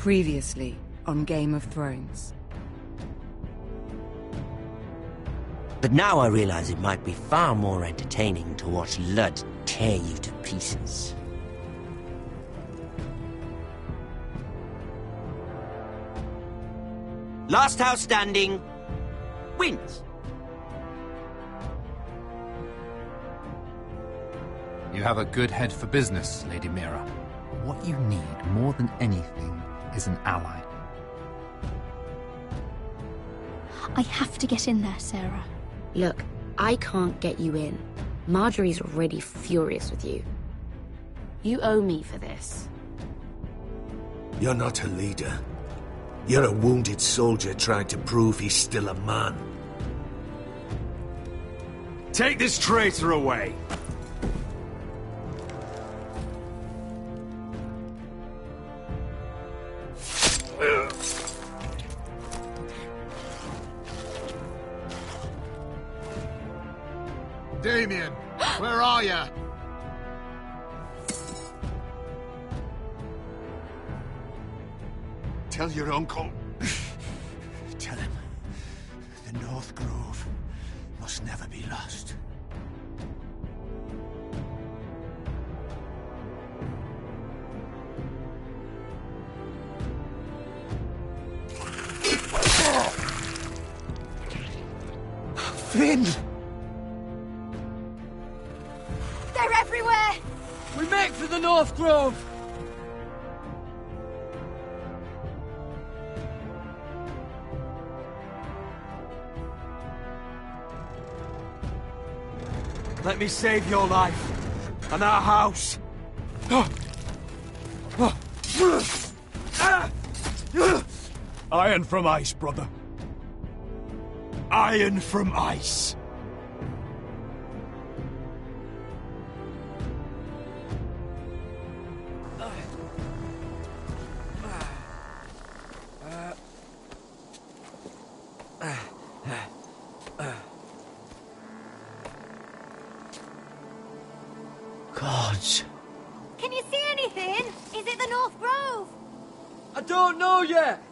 Previously on Game of Thrones. But now I realize it might be far more entertaining to watch Ludd tear you to pieces. Last house standing wins. You have a good head for business, Lady Mira. What you need more than anything is an ally. I have to get in there, Sarah. Look, I can't get you in. Marjorie's already furious with you. You owe me for this. You're not a leader. You're a wounded soldier trying to prove he's still a man. Take this traitor away! Damien, where are you? Tell your uncle. Tell him the North Grove must never be lost. Finn! They're everywhere! We make for the North Grove! Let me save your life and our house. Iron from ice, brother. Iron from ice. Gods. Can you see anything? Is it the North Grove? I don't know yet!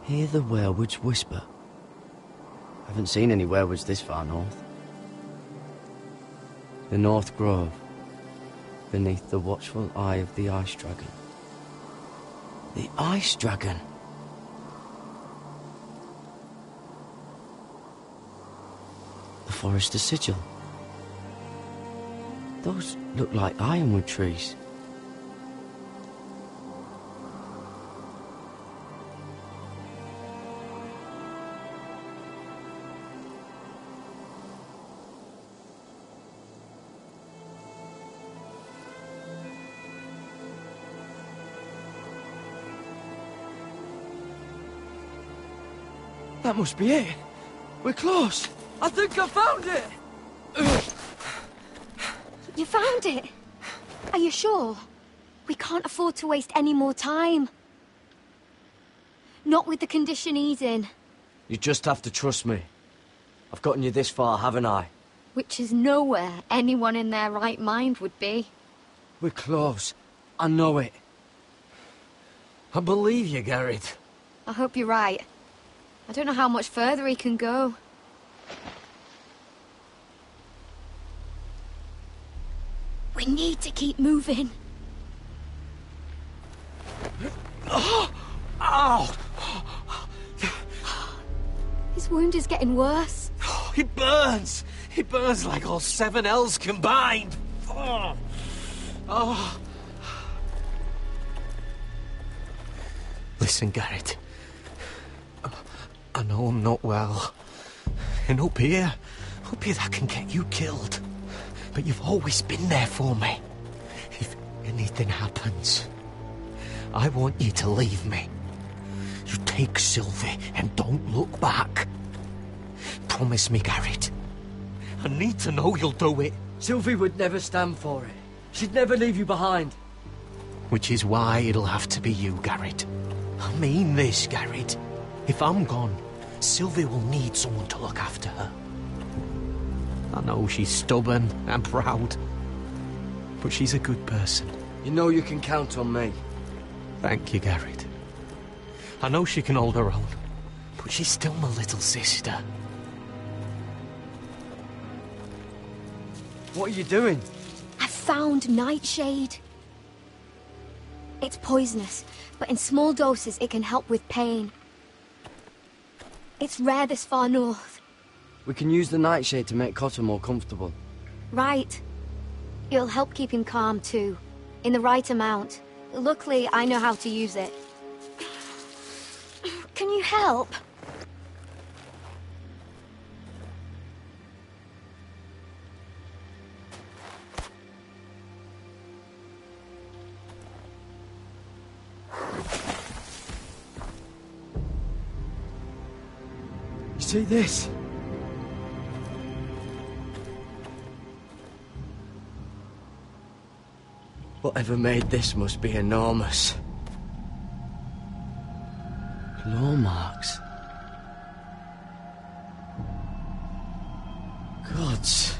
Hear the werewolves whisper. Haven't seen any werewolves this far north. The North Grove, beneath the watchful eye of the Ice Dragon. The Ice Dragon? The Forester's Sigil. Those look like ironwood trees. That must be it. We're close. I think I found it! You found it? Are you sure? We can't afford to waste any more time. Not with the condition he's in. You just have to trust me. I've gotten you this far, haven't I? Which is nowhere anyone in their right mind would be. We're close. I know it. I believe you, Garrett. I hope you're right. I don't know how much further he can go. We need to keep moving. Ow! His wound is getting worse. He burns! He burns like all 7 L's combined! Oh. Listen, Garrett. I know I'm not well. And up here that can get you killed. But you've always been there for me. If anything happens, I want you to leave me. You take Sylvie and don't look back. Promise me, Garrett. I need to know you'll do it. Sylvie would never stand for it. She'd never leave you behind. Which is why it'll have to be you, Garrett. I mean this, Garrett. If I'm gone, Sylvie will need someone to look after her. I know she's stubborn and proud, but she's a good person. You know you can count on me. Thank you, Garrett. I know she can hold her own, but she's still my little sister. What are you doing? I found nightshade. It's poisonous, but in small doses it can help with pain. It's rare this far north. We can use the nightshade to make Cotter more comfortable. Right. It'll help keep him calm too, in the right amount. Luckily, I know how to use it. Can you help? You see this? Whatever made this must be enormous. Claw marks. Gods.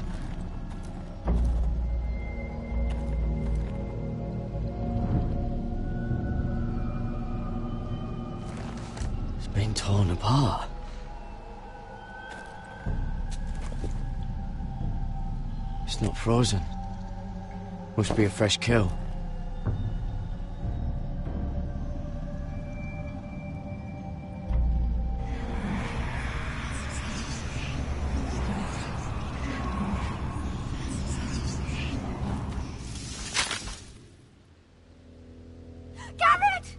It's been torn apart. It's not frozen. Must be a fresh kill. Garrett!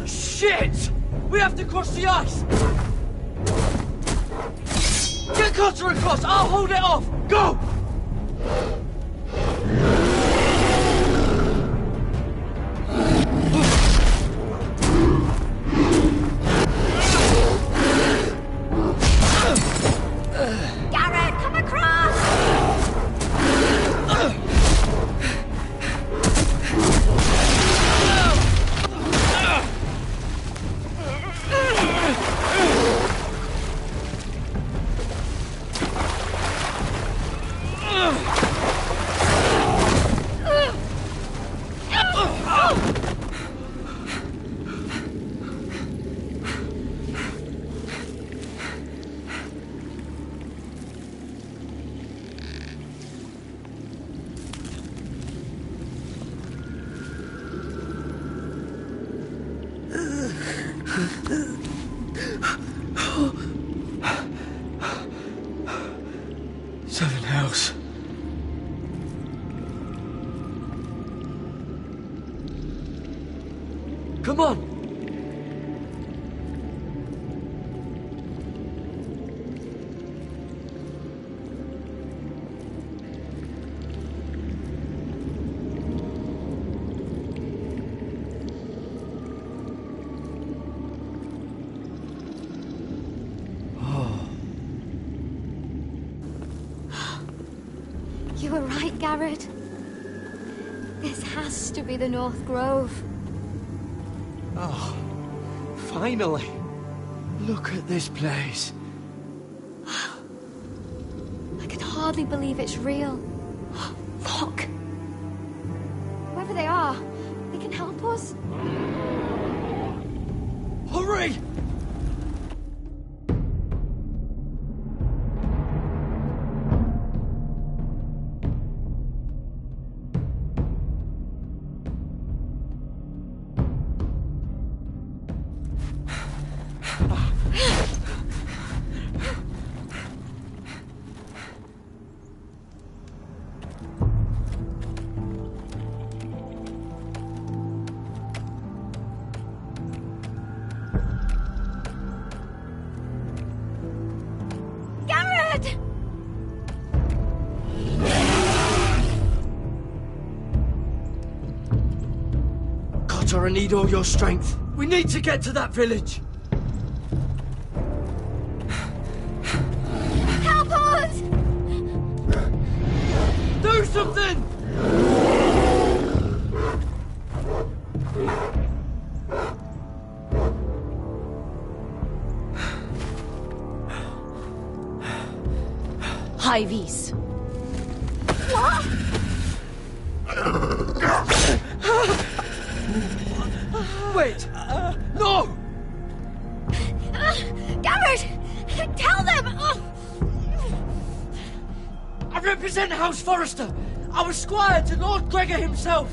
Shit! We have to cross the ice! Get Cotter across! I'll hold it off! Go! Garrett, come across! Seven hells. Come on! You were right, Garrett. This has to be the North Grove. Oh, finally. Look at this place. I can hardly believe it's real. Look! Whoever they are, they can help us. Hurry! Garrett! Cotter, I need all your strength. We need to get to that village. Help us! Do something! High vis. What? Wait! No! Garrett! Tell them! I represent House Forrester. I was squire to Lord Gregor himself.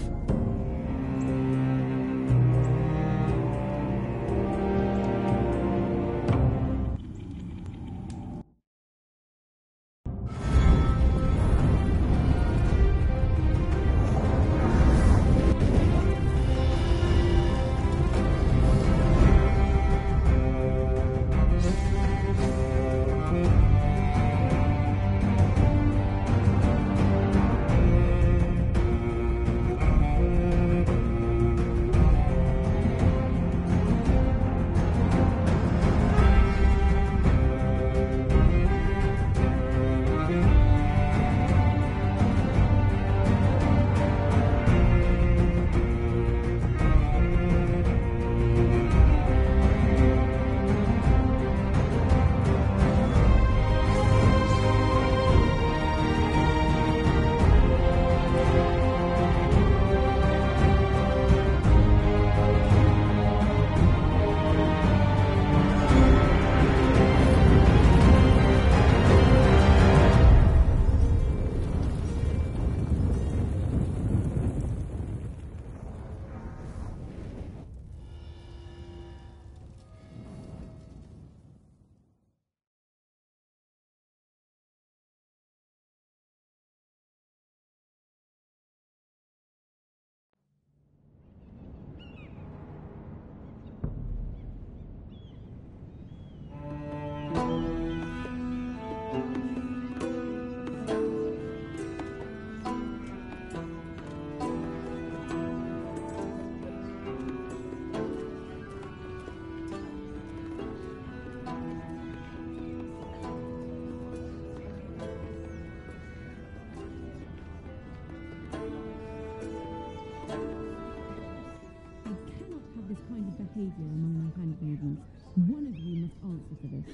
behavior among my handmaidens. One of you must answer for this.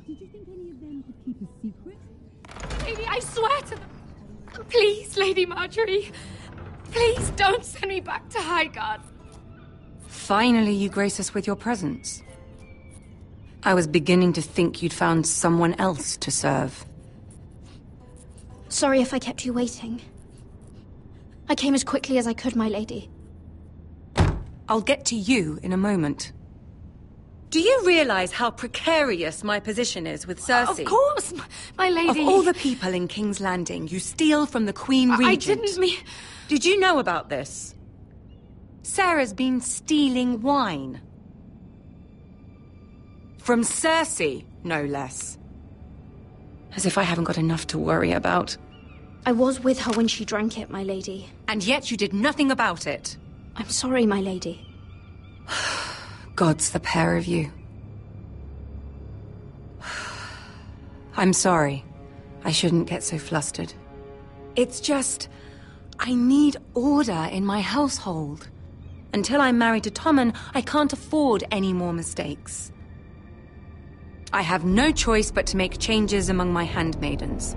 Did you think any of them could keep a secret? Lady, I swear to them. Please, Lady Marjorie. Please don't send me back to Highgarden. Finally, you grace us with your presence. I was beginning to think you'd found someone else to serve. Sorry if I kept you waiting. I came as quickly as I could, my lady. I'll get to you in a moment. Do you realize how precarious my position is with Cersei? Of course, my lady. Of all the people in King's Landing, you steal from the Queen Regent. I didn't mean... Did you know about this? Sarah's been stealing wine. From Cersei, no less. As if I haven't got enough to worry about. I was with her when she drank it, my lady. And yet you did nothing about it. I'm sorry, my lady. God's the pair of you. I'm sorry. I shouldn't get so flustered. It's just... I need order in my household. Until I'm married to Tommen, I can't afford any more mistakes. I have no choice but to make changes among my handmaidens.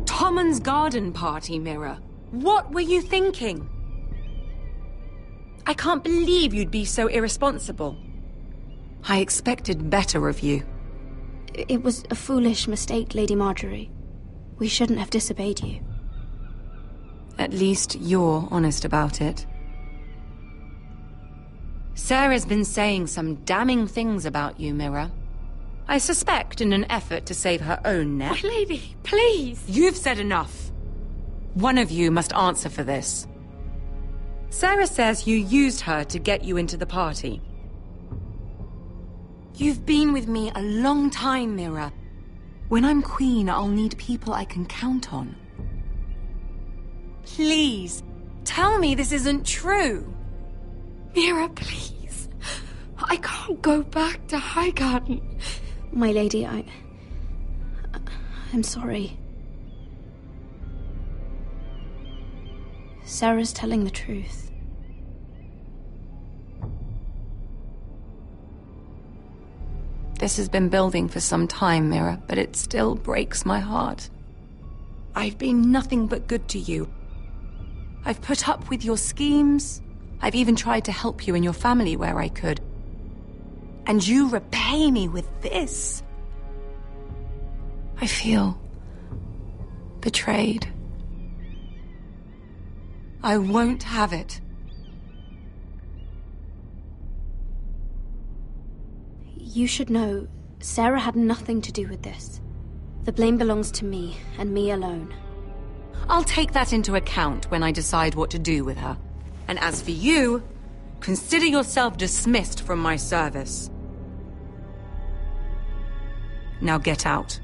Tommen's garden party, Mira. What were you thinking? I can't believe you'd be so irresponsible. I expected better of you. It was a foolish mistake, Lady Marjorie. We shouldn't have disobeyed you. At least you're honest about it. Sarah's been saying some damning things about you, Mira. I suspect in an effort to save her own neck. My lady, please. You've said enough. One of you must answer for this. Sarah says you used her to get you into the party. You've been with me a long time, Mira. When I'm queen, I'll need people I can count on. Please, tell me this isn't true. Mira, please. I can't go back to Highgarden. My lady, I'm sorry. Sarah's telling the truth. This has been building for some time, Mira, but it still breaks my heart. I've been nothing but good to you. I've put up with your schemes. I've even tried to help you and your family where I could. And you repay me with this. I feel betrayed. I won't have it. You should know, Sarah had nothing to do with this. The blame belongs to me, and me alone. I'll take that into account when I decide what to do with her. And as for you, consider yourself dismissed from my service. Now get out.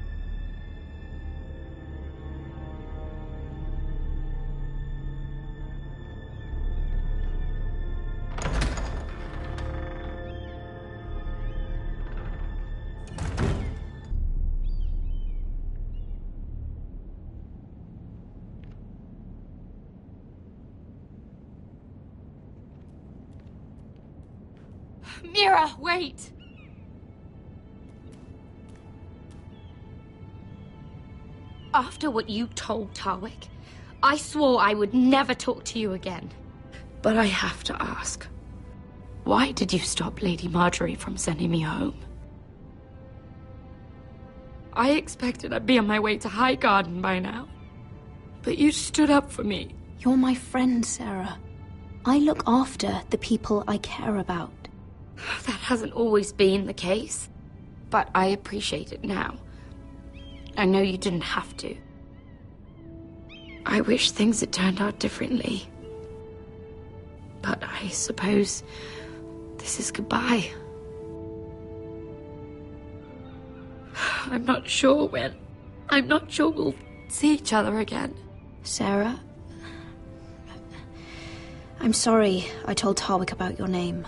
Mira, wait! After what you told Tarwick, I swore I would never talk to you again. But I have to ask, why did you stop Lady Marjorie from sending me home? I expected I'd be on my way to Highgarden by now, but you stood up for me. You're my friend, Sarah. I look after the people I care about. That hasn't always been the case, but I appreciate it now. I know you didn't have to. I wish things had turned out differently. But I suppose this is goodbye. I'm not sure when. I'm not sure we'll see each other again. Sarah, I'm sorry I told Tarwick about your name.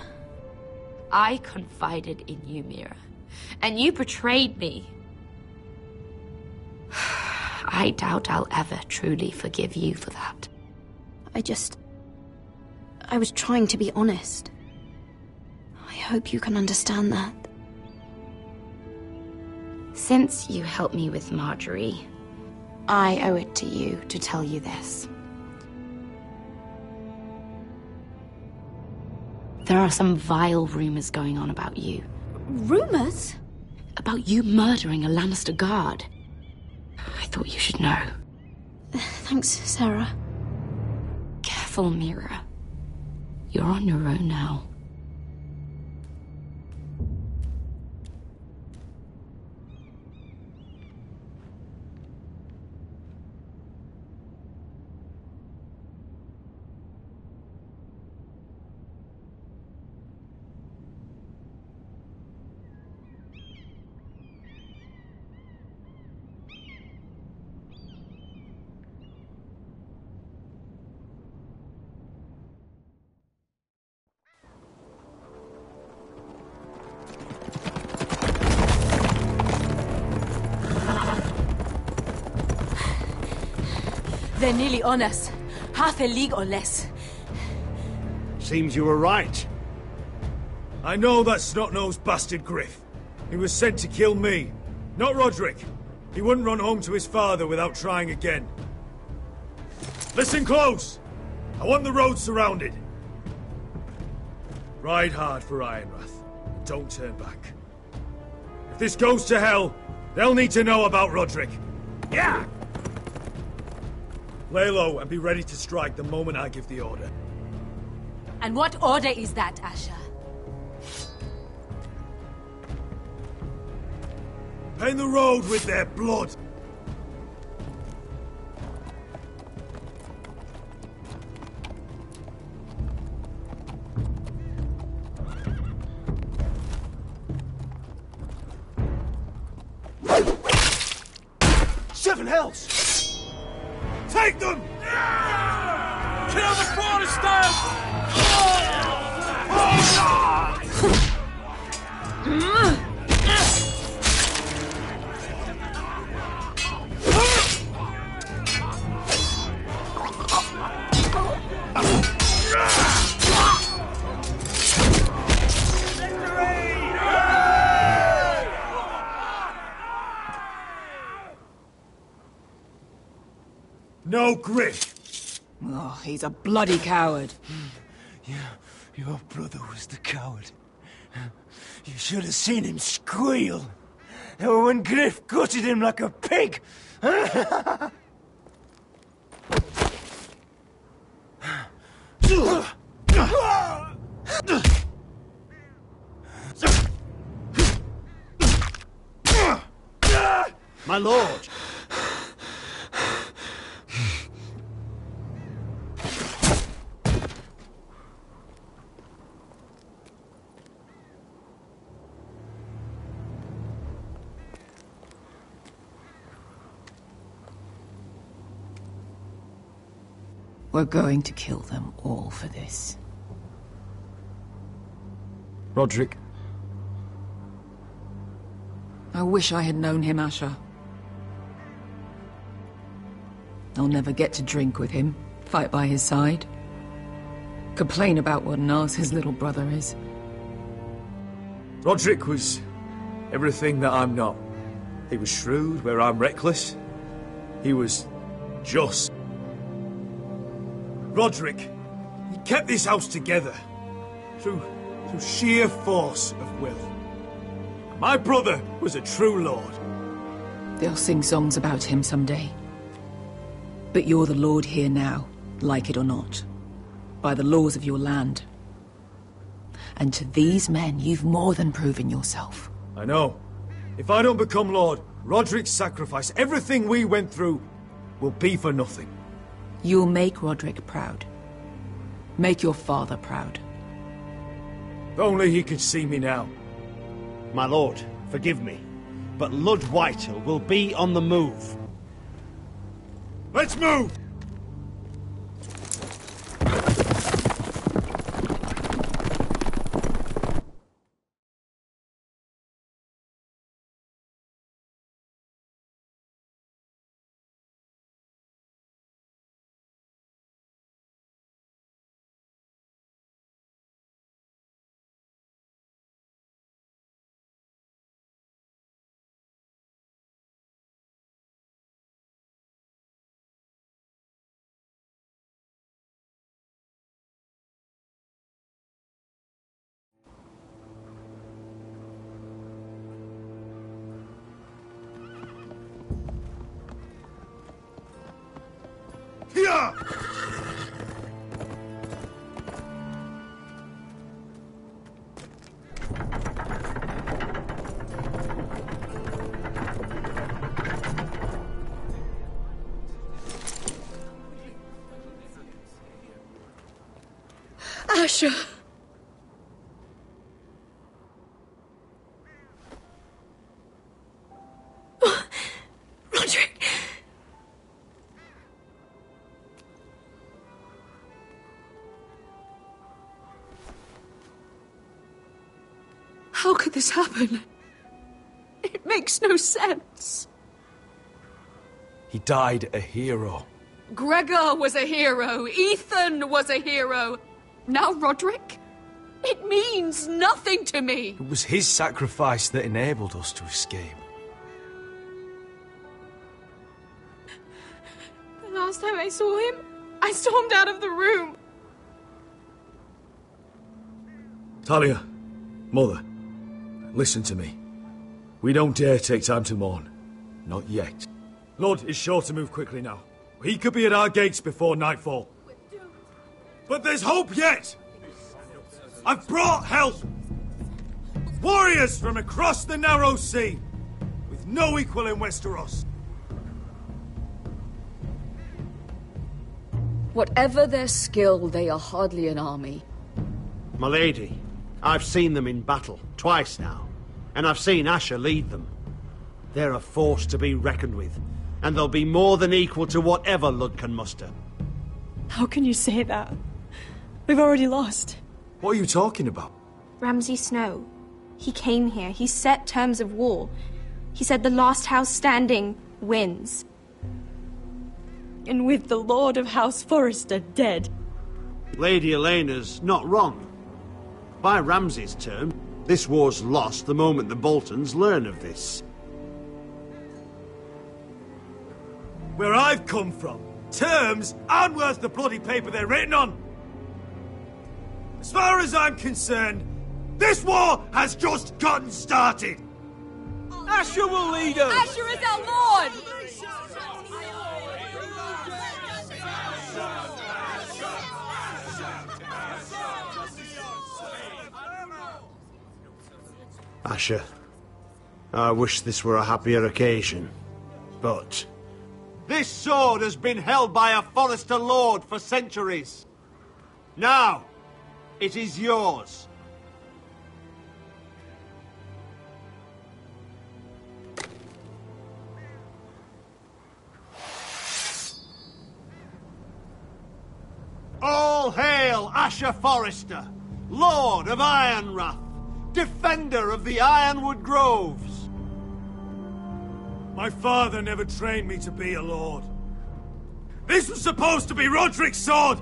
I confided in you, Mira, and you betrayed me. I doubt I'll ever truly forgive you for that. I was trying to be honest. I hope you can understand that. Since you helped me with Marjorie, I owe it to you to tell you this. There are some vile rumors going on about you. Rumors? About you murdering a Lannister guard. I thought you should know. Thanks, Sarah. Careful, Mira. You're on your own now. They're nearly on us. Half a league or less. Seems you were right. I know that snot-nosed bastard Griff. He was sent to kill me, not Roderick. He wouldn't run home to his father without trying again. Listen close! I want the road surrounded. Ride hard for Ironrath. Don't turn back. If this goes to hell, they'll need to know about Roderick. Yeah! Lay low and be ready to strike the moment I give the order. And what order is that, Asher? Paint the road with their blood. Seven hells! Take them! Kill the Protestants! know Griff? Oh, he's a bloody coward. Your brother was the coward. You should have seen him squeal. When Griff gutted him like a pig. My lord! We're going to kill them all for this. Roderick. I wish I had known him, Asher. I'll never get to drink with him, fight by his side, complain about what an arse his little brother is. Roderick was everything that I'm not. He was shrewd where I'm reckless. He was just. Roderick, he kept this house together through sheer force of will. My brother was a true lord. They'll sing songs about him someday. But you're the lord here now, like it or not, by the laws of your land. And to these men, you've more than proven yourself. I know. If I don't become lord, Roderick's sacrifice, everything we went through, will be for nothing. You'll make Roderick proud. Make your father proud. If only he could see me now. My lord, forgive me, but Lud Whitehill will be on the move. Let's move! Yeah! Asher! Roderick! How could this happen? It makes no sense. He died a hero. Gregor was a hero. Ethan was a hero. Now Roderick? It means nothing to me. It was his sacrifice that enabled us to escape. The last time I saw him, I stormed out of the room. Talia, Mother, listen to me. We don't dare take time to mourn. Not yet. Lord is sure to move quickly now. He could be at our gates before nightfall. But there's hope yet! I've brought help! Warriors from across the narrow sea, with no equal in Westeros. Whatever their skill, they are hardly an army. My lady, I've seen them in battle, twice now, and I've seen Asher lead them. They're a force to be reckoned with, and they'll be more than equal to whatever Lud can muster. How can you say that? We've already lost. What are you talking about? Ramsay Snow. He came here. He set terms of war. He said the last house standing wins. And with the Lord of House Forrester dead. Lady Elena's not wrong. By Ramsay's term, this war's lost the moment the Boltons learn of this. Where I've come from, Terms aren't worth the bloody paper they're written on. As far as I'm concerned, this war has just gotten started. Asher will lead us! Asher is our lord! Asher, I wish this were a happier occasion, but... This sword has been held by a Forester Lord for centuries. Now, it is yours. All hail Asher Forester, Lord of Ironrath, defender of the Ironwood Groves. My father never trained me to be a lord. This was supposed to be Roderick's sword,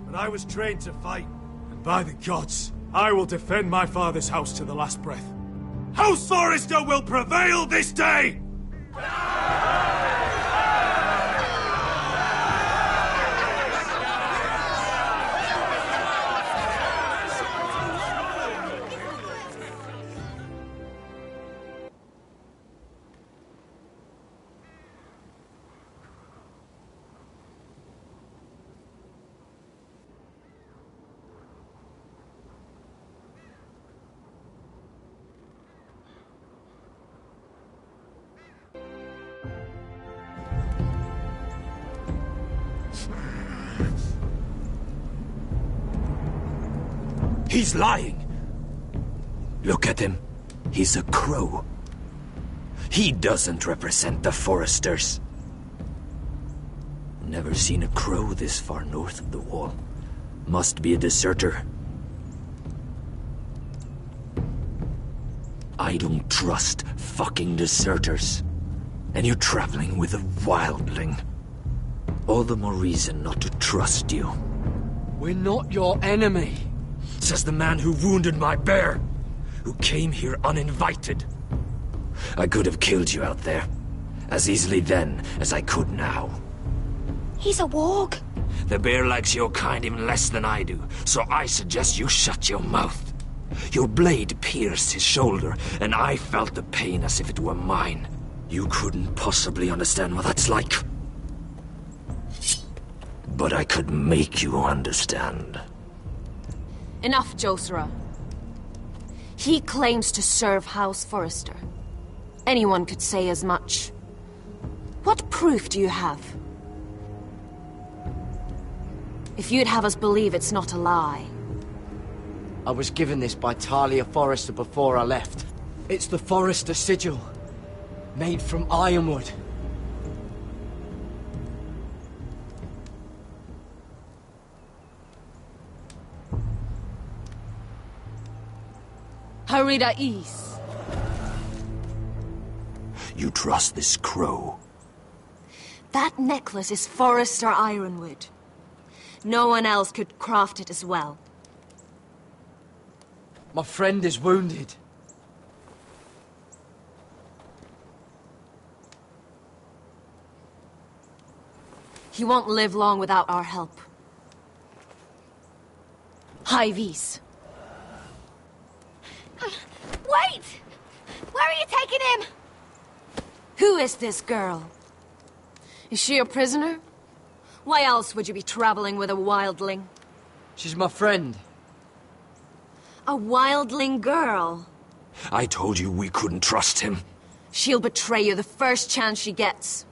but I was trained to fight. And by the gods, I will defend my father's house to the last breath. House Forester will prevail this day! He's lying. Look at him. He's a crow. He doesn't represent the Foresters. Never seen a crow this far north of the wall. Must be a deserter. I don't trust fucking deserters. And you're traveling with a wildling. All the more reason not to trust you. We're not your enemy. Says the man who wounded my bear, who came here uninvited. I could have killed you out there, as easily then as I could now. He's a warg. The bear likes your kind even less than I do, so I suggest you shut your mouth. Your blade pierced his shoulder, and I felt the pain as if it were mine. You couldn't possibly understand what that's like. But I could make you understand. Enough, Josera. He claims to serve House Forester. Anyone could say as much. What proof do you have? If you'd have us believe it's not a lie. I was given this by Talia Forester before I left. It's the Forester sigil, made from ironwood. Harida East. You trust this crow? That necklace is Forester Ironwood. No one else could craft it as well. My friend is wounded. He won't live long without our help. High Vis. Wait! Where are you taking him? Who is this girl? Is she a prisoner? Why else would you be traveling with a wildling? She's my friend. A wildling girl? I told you we couldn't trust him. She'll betray you the first chance she gets.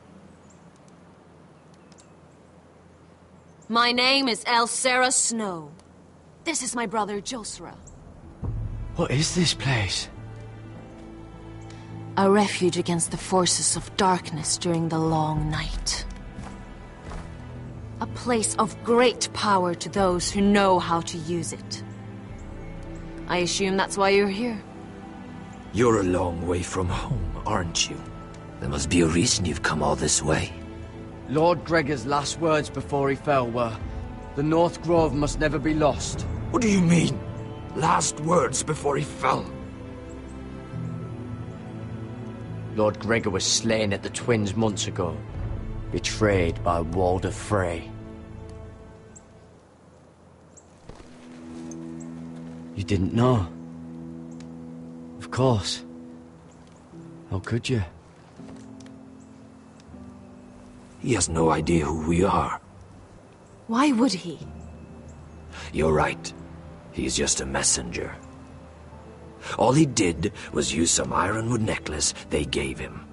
My name is Elsera Snow. This is my brother, Josera. What is this place? A refuge against the forces of darkness during the long night. A place of great power to those who know how to use it. I assume that's why you're here. You're a long way from home, aren't you? There must be a reason you've come all this way. Lord Gregor's last words before he fell were, "The North Grove must never be lost." What do you mean? Last words before he fell? Lord Gregor was slain at the Twins months ago. betrayed by Walder Frey. You didn't know? Of course. How could you? He has no idea who we are. Why would he? You're right. He's just a messenger. All he did was use some ironwood necklace they gave him.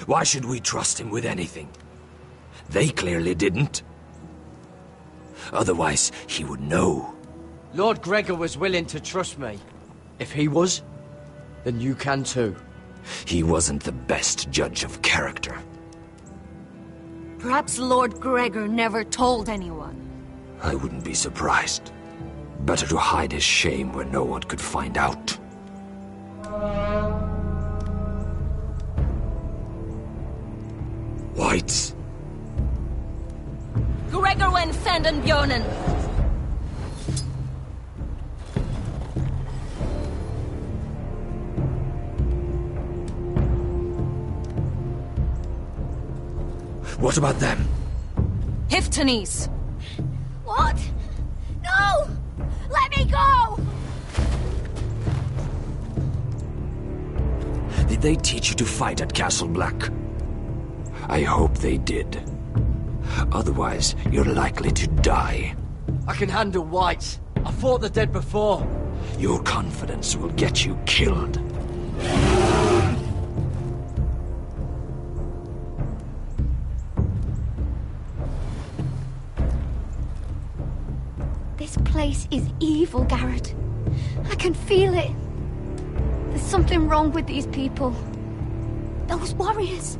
Why should we trust him with anything? They clearly didn't. Otherwise, he would know. Lord Gregor was willing to trust me. If he was, then you can too. He wasn't the best judge of character. Perhaps Lord Gregor never told anyone. I wouldn't be surprised. Better to hide his shame where no one could find out. Whites. Gregor wen senden björnen. What about them? Hiftanes. What? No! Let me go! Did they teach you to fight at Castle Black? I hope they did. Otherwise, you're likely to die. I can handle whites. I fought the dead before. Your confidence will get you killed. This place is evil, Garrett. I can feel it. There's something wrong with these people. Those warriors.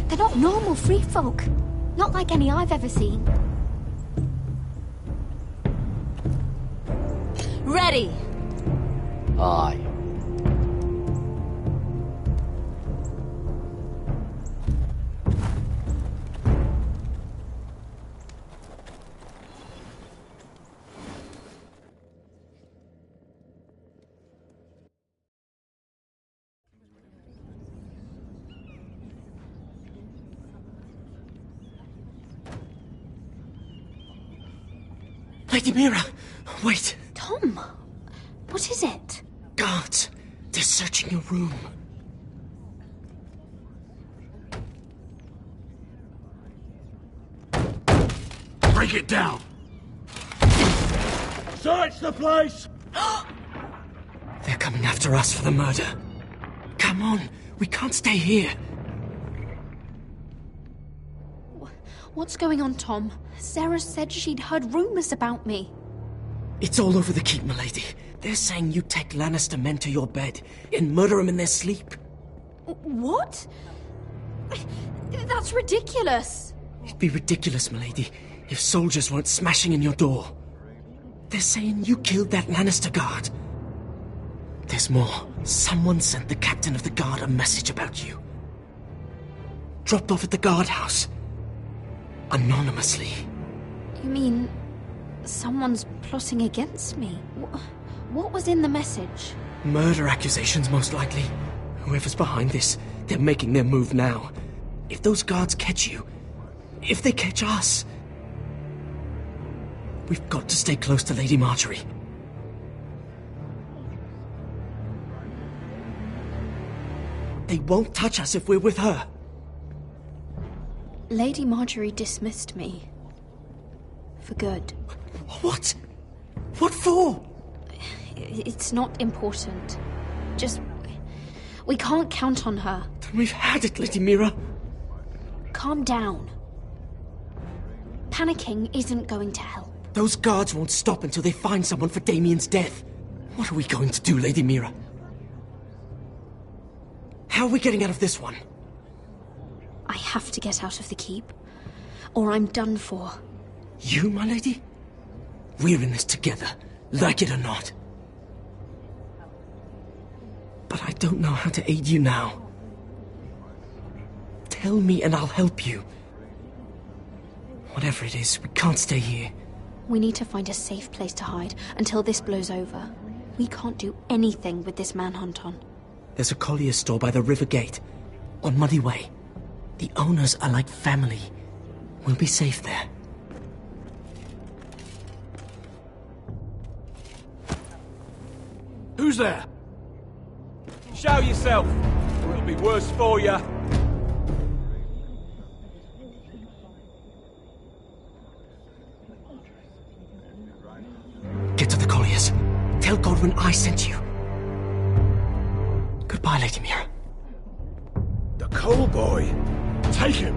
They're not normal free folk. Not like any I've ever seen. Ready. Aye. Lady Mira, wait. Tom, what is it? Guards, they're searching your room. Break it down! Search the place! They're coming after us for the murder. Come on, we can't stay here. What's going on, Tom? Sarah said she'd heard rumors about me. It's all over the keep, milady. They're saying you take Lannister men to your bed and murder them in their sleep. What? That's ridiculous. It'd be ridiculous, milady, if soldiers weren't smashing in your door. They're saying you killed that Lannister guard. There's more. Someone sent the captain of the guard a message about you. Dropped off at the guardhouse. Anonymously. You mean someone's plotting against me? What was in the message? Murder accusations, most likely. Whoever's behind this, they're making their move now. If those guards catch you, if they catch us, we've got to stay close to Lady Marjorie. They won't touch us if we're with her. Lady Marjorie dismissed me. For good. What? What for? It's not important. Just... we can't count on her. Then we've had it, Lady Mira. Calm down. Panicking isn't going to help. Those guards won't stop until they find someone for Damien's death. What are we going to do, Lady Mira? How are we getting out of this one? I have to get out of the keep, or I'm done for. You, my lady? We're in this together, like it or not. But I don't know how to aid you now. Tell me and I'll help you. Whatever it is, we can't stay here. We need to find a safe place to hide until this blows over. We can't do anything with this manhunt on. There's a collier's store by the river gate, on Muddy Way. The owners are like family. We'll be safe there. Who's there? Show yourself, or it'll be worse for you. Get to the colliers. Tell Godwin I sent you. Goodbye, Lady Mira. The coal boy. Take him.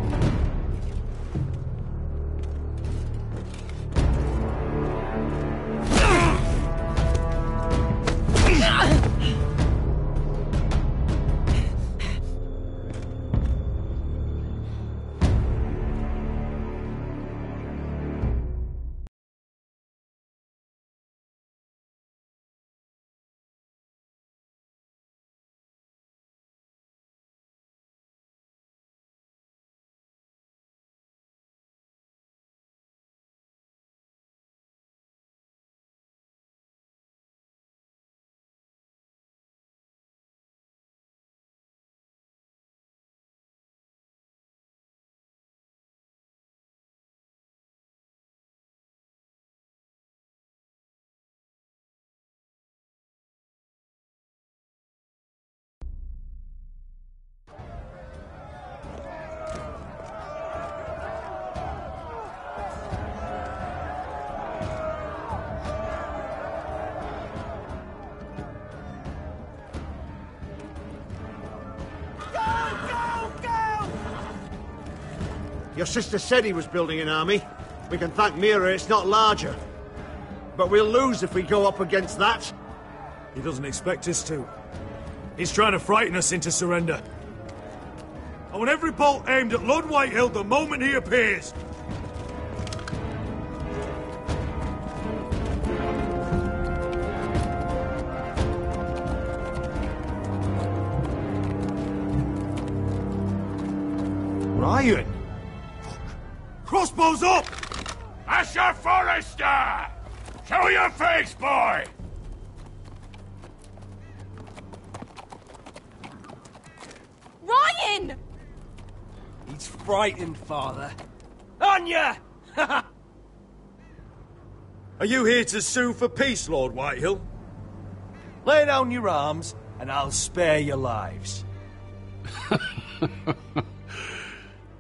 Your sister said he was building an army. We can thank Mira it's not larger. But we'll lose if we go up against that. He doesn't expect us to. He's trying to frighten us into surrender. I want every bolt aimed at Lord Whitehill the moment he appears. Ryan! Crossbows up! Asher Forrester! Show your face, boy! Ryan! He's frightened, Father. On ya! Are you here to sue for peace, Lord Whitehill? Lay down your arms, and I'll spare your lives.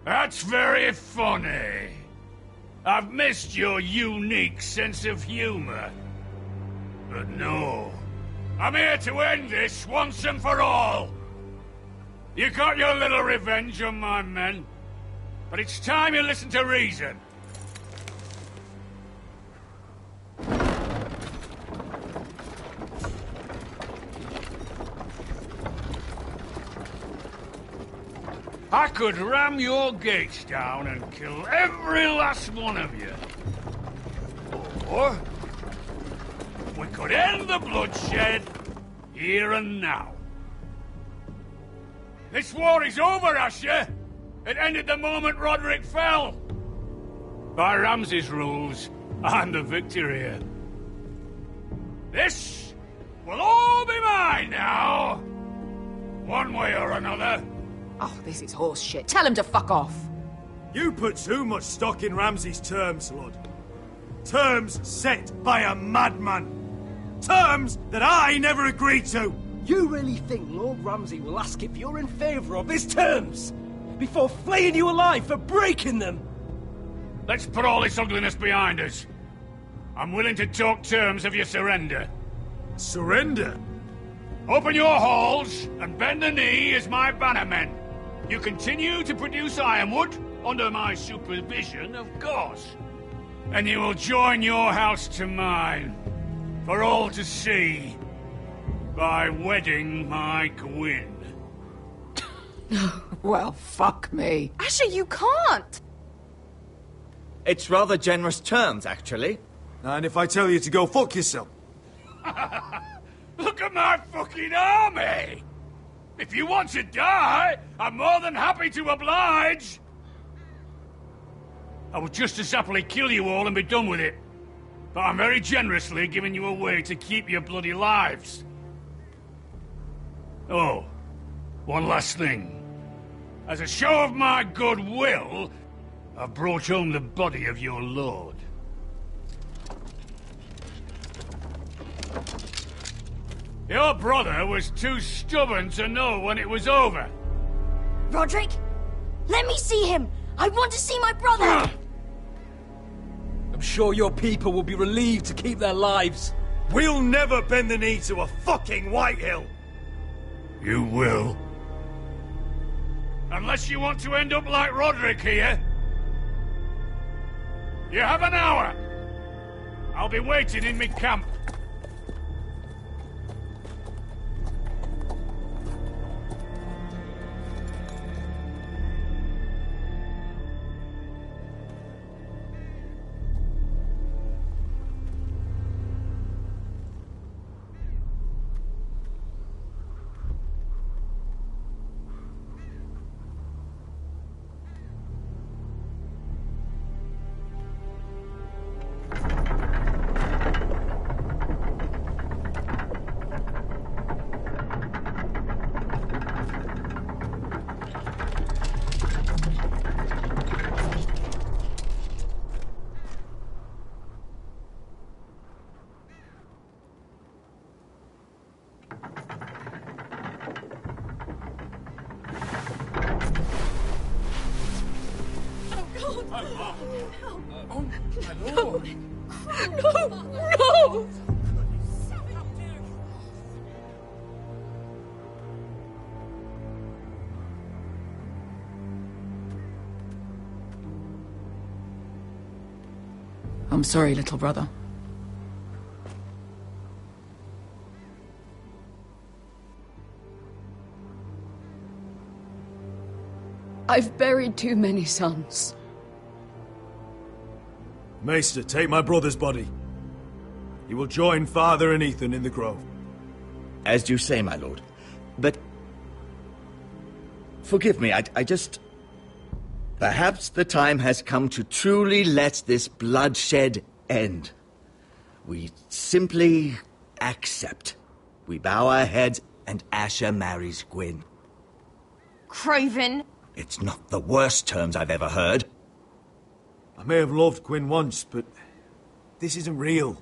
That's very funny. I've missed your unique sense of humor. But no, I'm here to end this once and for all. You got your little revenge on my men, but it's time you listen to reason. I could ram your gates down and kill every last one of you. Or we could end the bloodshed here and now. This war is over, Asher. It ended the moment Roderick fell. By Ramsay's rules, I'm the victor here. This will all be mine now. One way or another. Oh, this is horse shit. Tell him to fuck off. You put too much stock in Ramsay's terms, Lord. Terms set by a madman. Terms that I never agreed to. You really think Lord Ramsay will ask if you're in favour of his terms before flaying you alive for breaking them? Let's put all this ugliness behind us. I'm willing to talk terms of your surrender. Surrender? Open your halls and bend the knee as my bannermen. You continue to produce ironwood, under my supervision, of course. And you will join your house to mine, for all to see, by wedding my Gwyn. Well, fuck me. Asher, you can't! It's rather generous terms, actually. And if I tell you to go fuck yourself? Look at my fucking army! If you want to die, I'm more than happy to oblige. I would just as happily kill you all and be done with it. But I'm very generously giving you a way to keep your bloody lives. Oh, one last thing. As a show of my goodwill, I've brought home the body of your lord. Your brother was too stubborn to know when it was over. Roderick? Let me see him! I want to see my brother! I'm sure your people will be relieved to keep their lives. We'll never bend the knee to a fucking Whitehill! You will. Unless you want to end up like Roderick here. You have an hour. I'll be waiting in my camp. No! I'm sorry, little brother. I've buried too many sons. Maester, take my brother's body. He will join father and Ethan in the grove. As you say, my lord. But... forgive me, I just... Perhaps the time has come to truly let this bloodshed end. We simply accept. We bow our heads and Asher marries Gwyn. Craven! It's not the worst terms I've ever heard. I may have loved Gwyn once, but this isn't real.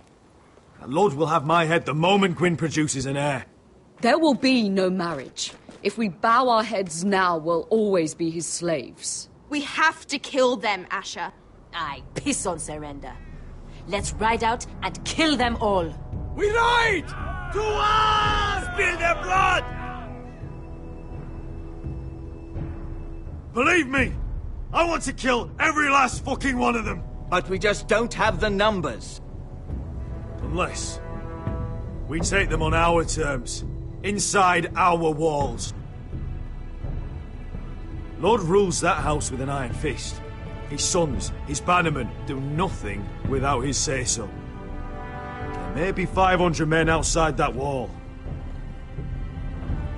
Lord will have my head the moment Gwyn produces an heir. There will be no marriage. If we bow our heads now, we'll always be his slaves. We have to kill them, Asher. I piss on surrender. Let's ride out and kill them all. We ride! To us! Spill their blood! Believe me, I want to kill every last fucking one of them. But we just don't have the numbers. Unless we take them on our terms, inside our walls. Lord rules that house with an iron fist. His sons, his bannermen, do nothing without his say-so. There may be 500 men outside that wall.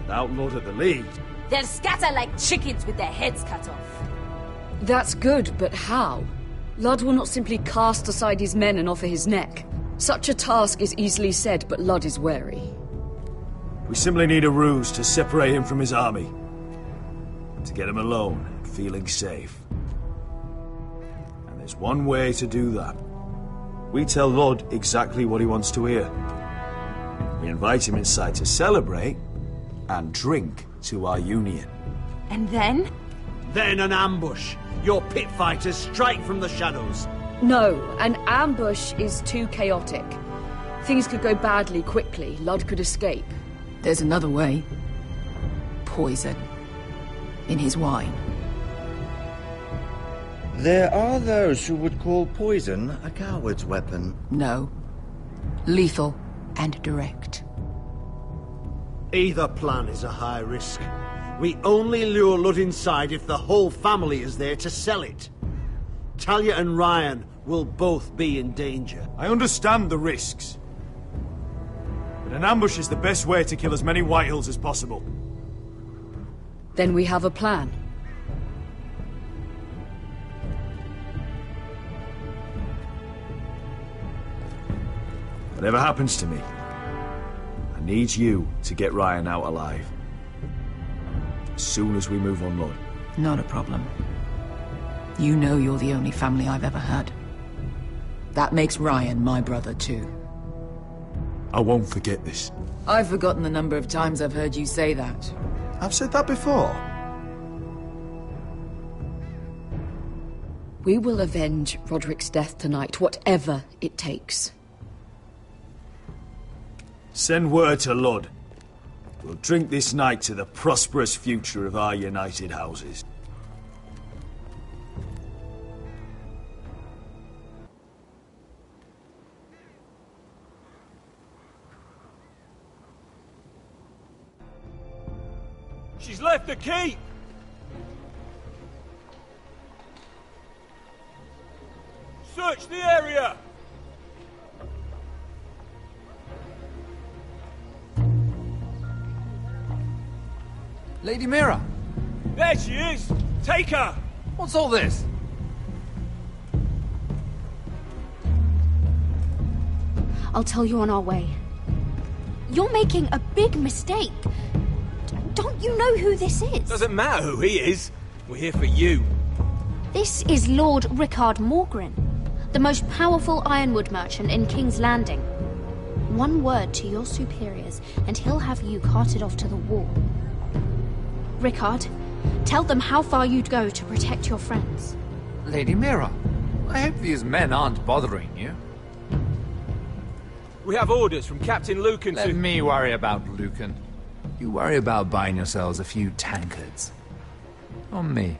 Without Lord at the lead... They'll scatter like chickens with their heads cut off. That's good, but how? Ludd will not simply cast aside his men and offer his neck. Such a task is easily said, but Ludd is wary. We simply need a ruse to separate him from his army. To get him alone and feeling safe. And there's one way to do that. We tell Ludd exactly what he wants to hear. We invite him inside to celebrate and drink to our union. And then? Then an ambush. Your pit fighters strike from the shadows. No, an ambush is too chaotic. Things could go badly quickly. Ludd could escape. There's another way. Poison. In his wine. There are those who would call poison a coward's weapon. No. Lethal and direct. Either plan is a high risk. We only lure Ludd inside if the whole family is there to sell it. Talia and Ryan will both be in danger. I understand the risks. But an ambush is the best way to kill as many Whitehills as possible. Then we have a plan. Whatever happens to me, I need you to get Ryan out alive. As soon as we move on, Lord. Not a problem. You know you're the only family I've ever had. That makes Ryan my brother, too. I won't forget this. I've forgotten the number of times I've heard you say that. I've said that before. We will avenge Roderick's death tonight, whatever it takes. Send word to Lud. We'll drink this night to the prosperous future of our united houses. She's left the keep! Search the area! Lady Mira! There she is! Take her! What's all this? I'll tell you on our way. You're making a big mistake. Don't you know who this is? Doesn't matter who he is. We're here for you. This is Lord Rickard Morgren, the most powerful ironwood merchant in King's Landing. One word to your superiors, and he'll have you carted off to the wall. Rickard, tell them how far you'd go to protect your friends. Lady Mira, I hope these men aren't bothering you. We have orders from Captain Lucan Let me worry about Lucan. You worry about buying yourselves a few tankards. On me.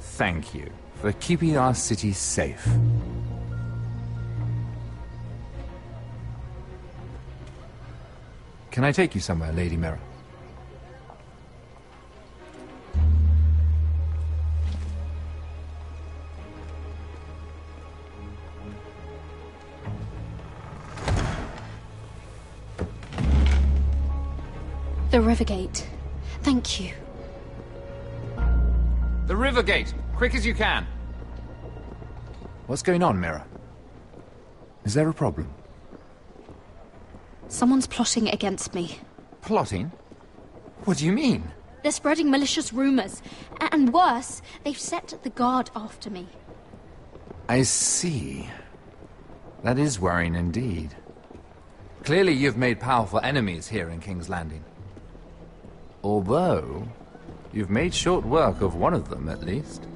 Thank you for keeping our city safe. Can I take you somewhere, Lady Mira? The Rivergate. Thank you. The Rivergate! Quick as you can! What's going on, Mira? Is there a problem? Someone's plotting against me. Plotting? What do you mean? They're spreading malicious rumors. And worse, they've set the guard after me. I see. That is worrying indeed. Clearly you've made powerful enemies here in King's Landing. Although, you've made short work of one of them, at least.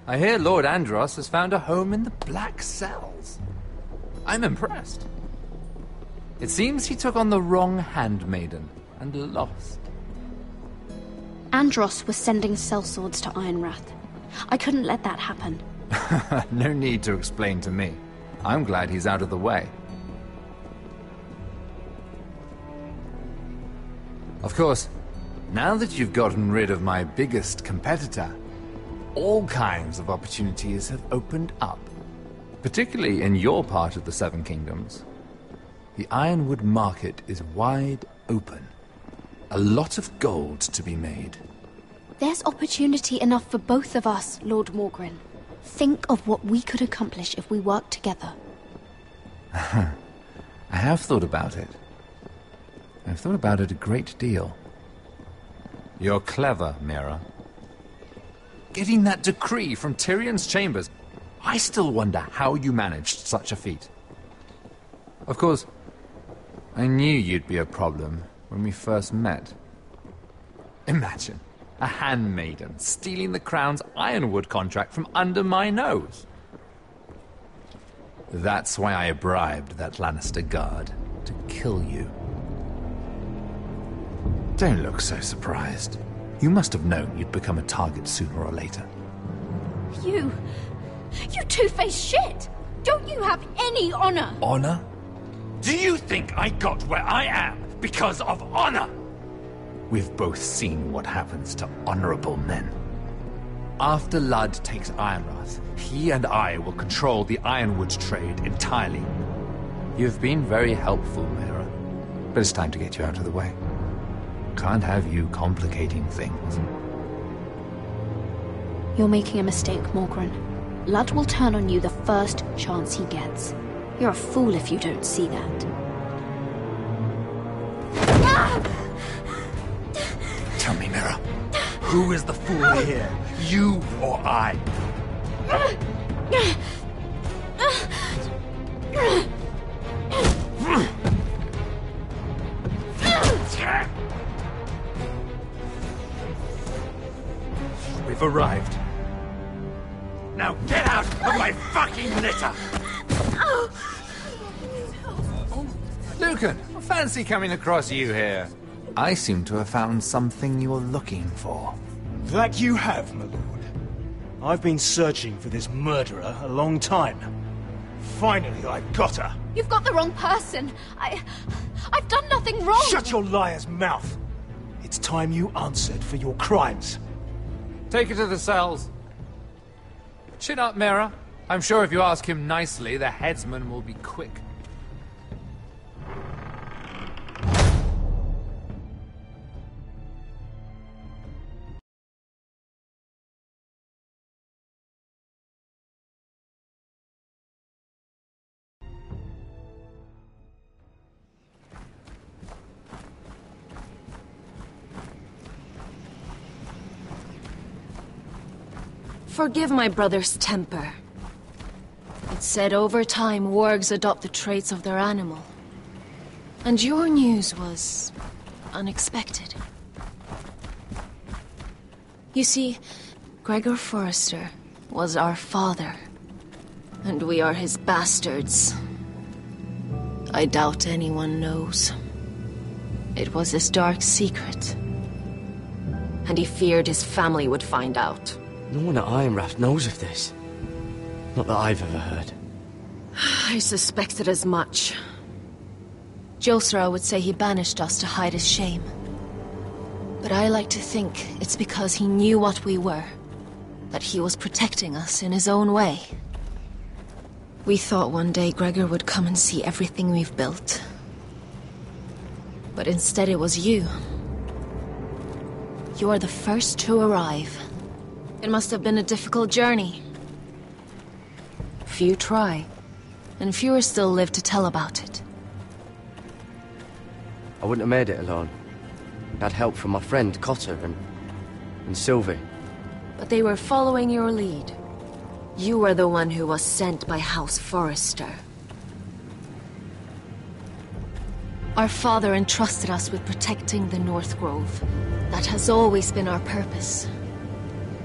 I hear Lord Andros has found a home in the Black Cells. I'm impressed. It seems he took on the wrong handmaiden and lost. Andros was sending sellswords to Ironrath. I couldn't let that happen. No need to explain to me. I'm glad he's out of the way. Of course, now that you've gotten rid of my biggest competitor, all kinds of opportunities have opened up. Particularly in your part of the Seven Kingdoms. The ironwood market is wide open. A lot of gold to be made. There's opportunity enough for both of us, Lord Morgren. Think of what we could accomplish if we worked together. I have thought about it. I've thought about it a great deal. You're clever, Mira. Getting that decree from Tyrion's chambers, I still wonder how you managed such a feat. Of course, I knew you'd be a problem when we first met. Imagine a handmaiden stealing the crown's ironwood contract from under my nose. That's why I bribed that Lannister guard to kill you. Don't look so surprised. You must have known you'd become a target sooner or later. You two-faced shit! Don't you have any honor? Honor? Do you think I got where I am because of honor? We've both seen what happens to honorable men. After Ludd takes Ironrath, he and I will control the ironwood trade entirely. You've been very helpful, Mira, but it's time to get you out of the way. Can't have you complicating things. You're making a mistake, Morgren. Ludd will turn on you the first chance he gets. You're a fool if you don't see that. Tell me, Mira, who is the fool here? You or I? We've arrived. Now get out of my fucking litter! Lucan, fancy coming across you here. I seem to have found something you're looking for. That you have, my lord. I've been searching for this murderer a long time. Finally, I've got her. You've got the wrong person. I've done nothing wrong. Shut your liar's mouth. It's time you answered for your crimes. Take her to the cells. Chin up, Mira. I'm sure if you ask him nicely, the headsman will be quick. Forgive my brother's temper. It's said over time wargs adopt the traits of their animal. And your news was unexpected. You see, Gregor Forrester was our father, and we are his bastards. I doubt anyone knows. It was his dark secret, and he feared his family would find out. No one at Ironraft knows of this. Not that I've ever heard. I suspected as much. Josra would say he banished us to hide his shame. But I like to think it's because he knew what we were. That he was protecting us in his own way. We thought one day Gregor would come and see everything we've built. But instead it was you. You are the first to arrive. It must have been a difficult journey. Few try, and fewer still live to tell about it. I wouldn't have made it alone. I had help from my friend Cotter and Sylvie. But they were following your lead. You were the one who was sent by House Forrester. Our father entrusted us with protecting the North Grove. That has always been our purpose.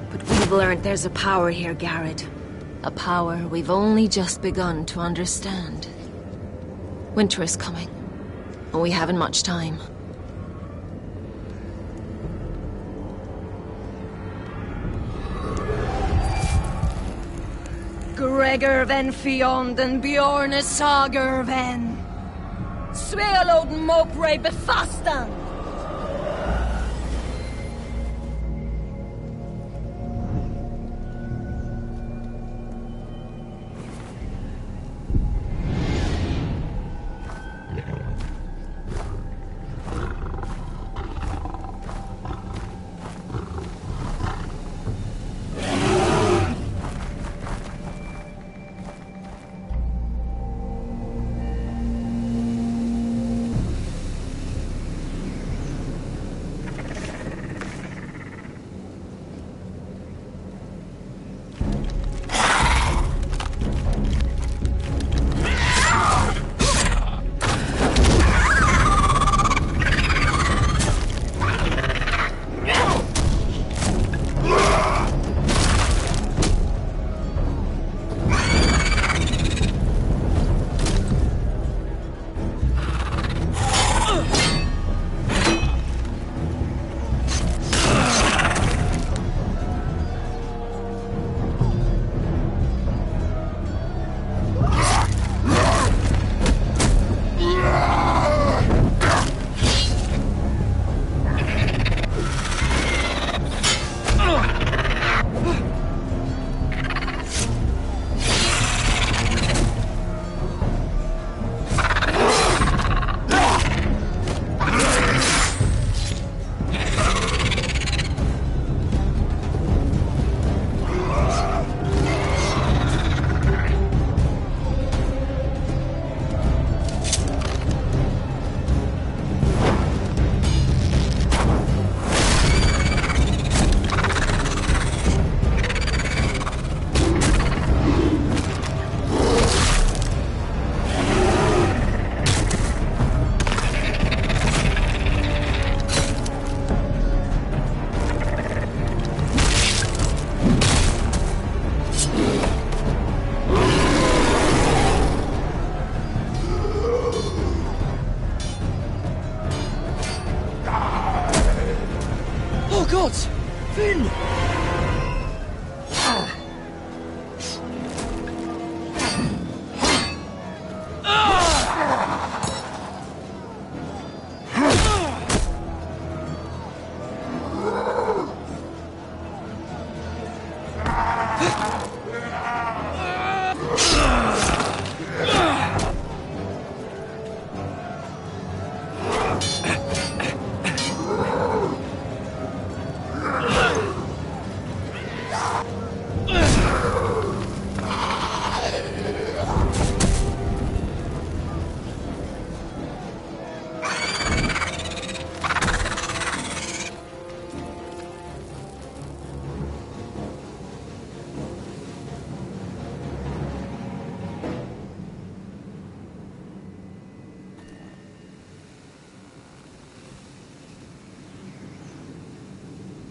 But we've learned there's a power here, Garrett. A power we've only just begun to understand. Winter is coming, and we haven't much time. Gregor ven Fionden Bjorne Sager ven. Svealoden Mopre befastan.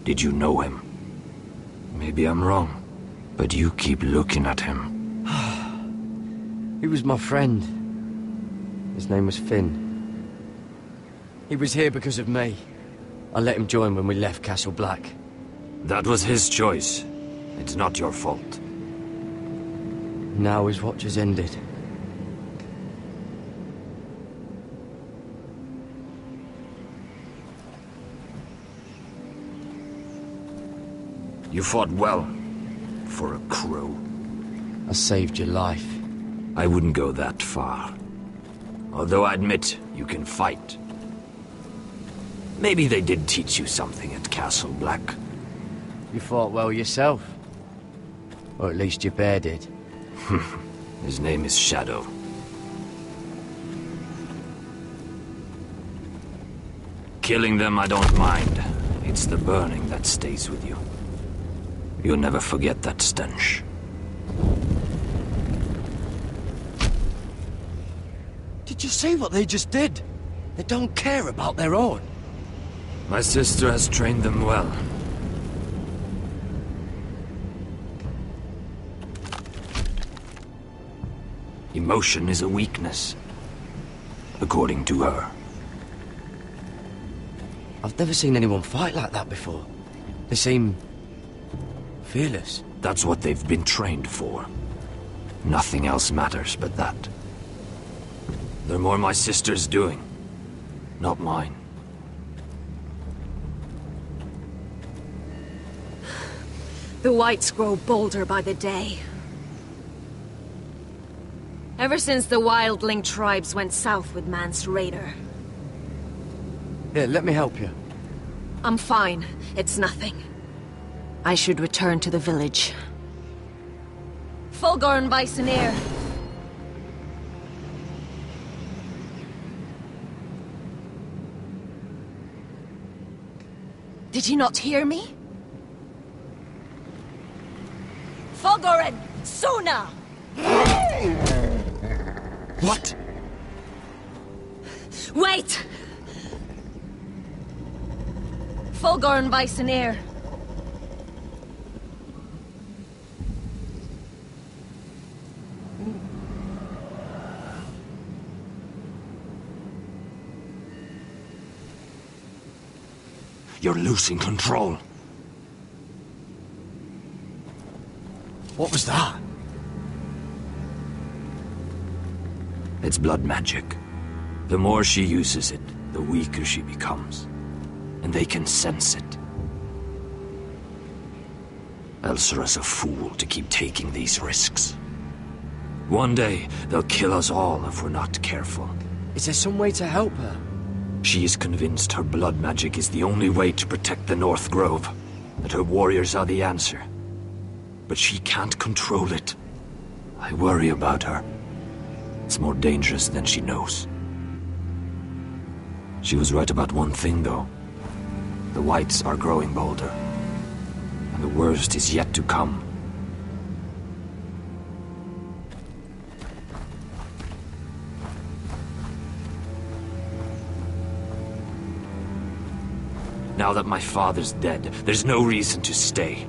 Did you know him? Maybe I'm wrong, but you keep looking at him. He was my friend. His name was Finn. He was here because of me. I let him join when we left Castle Black. That was his choice. It's not your fault. Now his watch has ended. You fought well. For a crow. I saved your life. I wouldn't go that far. Although I admit, you can fight. Maybe they did teach you something at Castle Black. You fought well yourself. Or at least your bear did. His name is Shadow. Killing them I don't mind. It's the burning that stays with you. You'll never forget that stench. Did you see what they just did? They don't care about their own. My sister has trained them well. Emotion is a weakness, according to her. I've never seen anyone fight like that before. They seem fearless. That's what they've been trained for. Nothing else matters but that. They're more my sister's doing, not mine. The whites grow bolder by the day. Ever since the wildling tribes went south with Mance Raider. Here, let me help you. I'm fine. It's nothing. I should return to the village. Fulgorn Bisoneer. Did you not hear me? Fulgoren! Suna! What? Wait! Fulgorn Bisoneer. You're losing control. What was that? It's blood magic. The more she uses it, the weaker she becomes. And they can sense it. Elsera's a fool to keep taking these risks. One day, they'll kill us all if we're not careful. Is there some way to help her? She is convinced her blood magic is the only way to protect the North Grove, that her warriors are the answer. But she can't control it. I worry about her. It's more dangerous than she knows. She was right about one thing, though. The whites are growing bolder. And the worst is yet to come. Now that my father's dead, there's no reason to stay.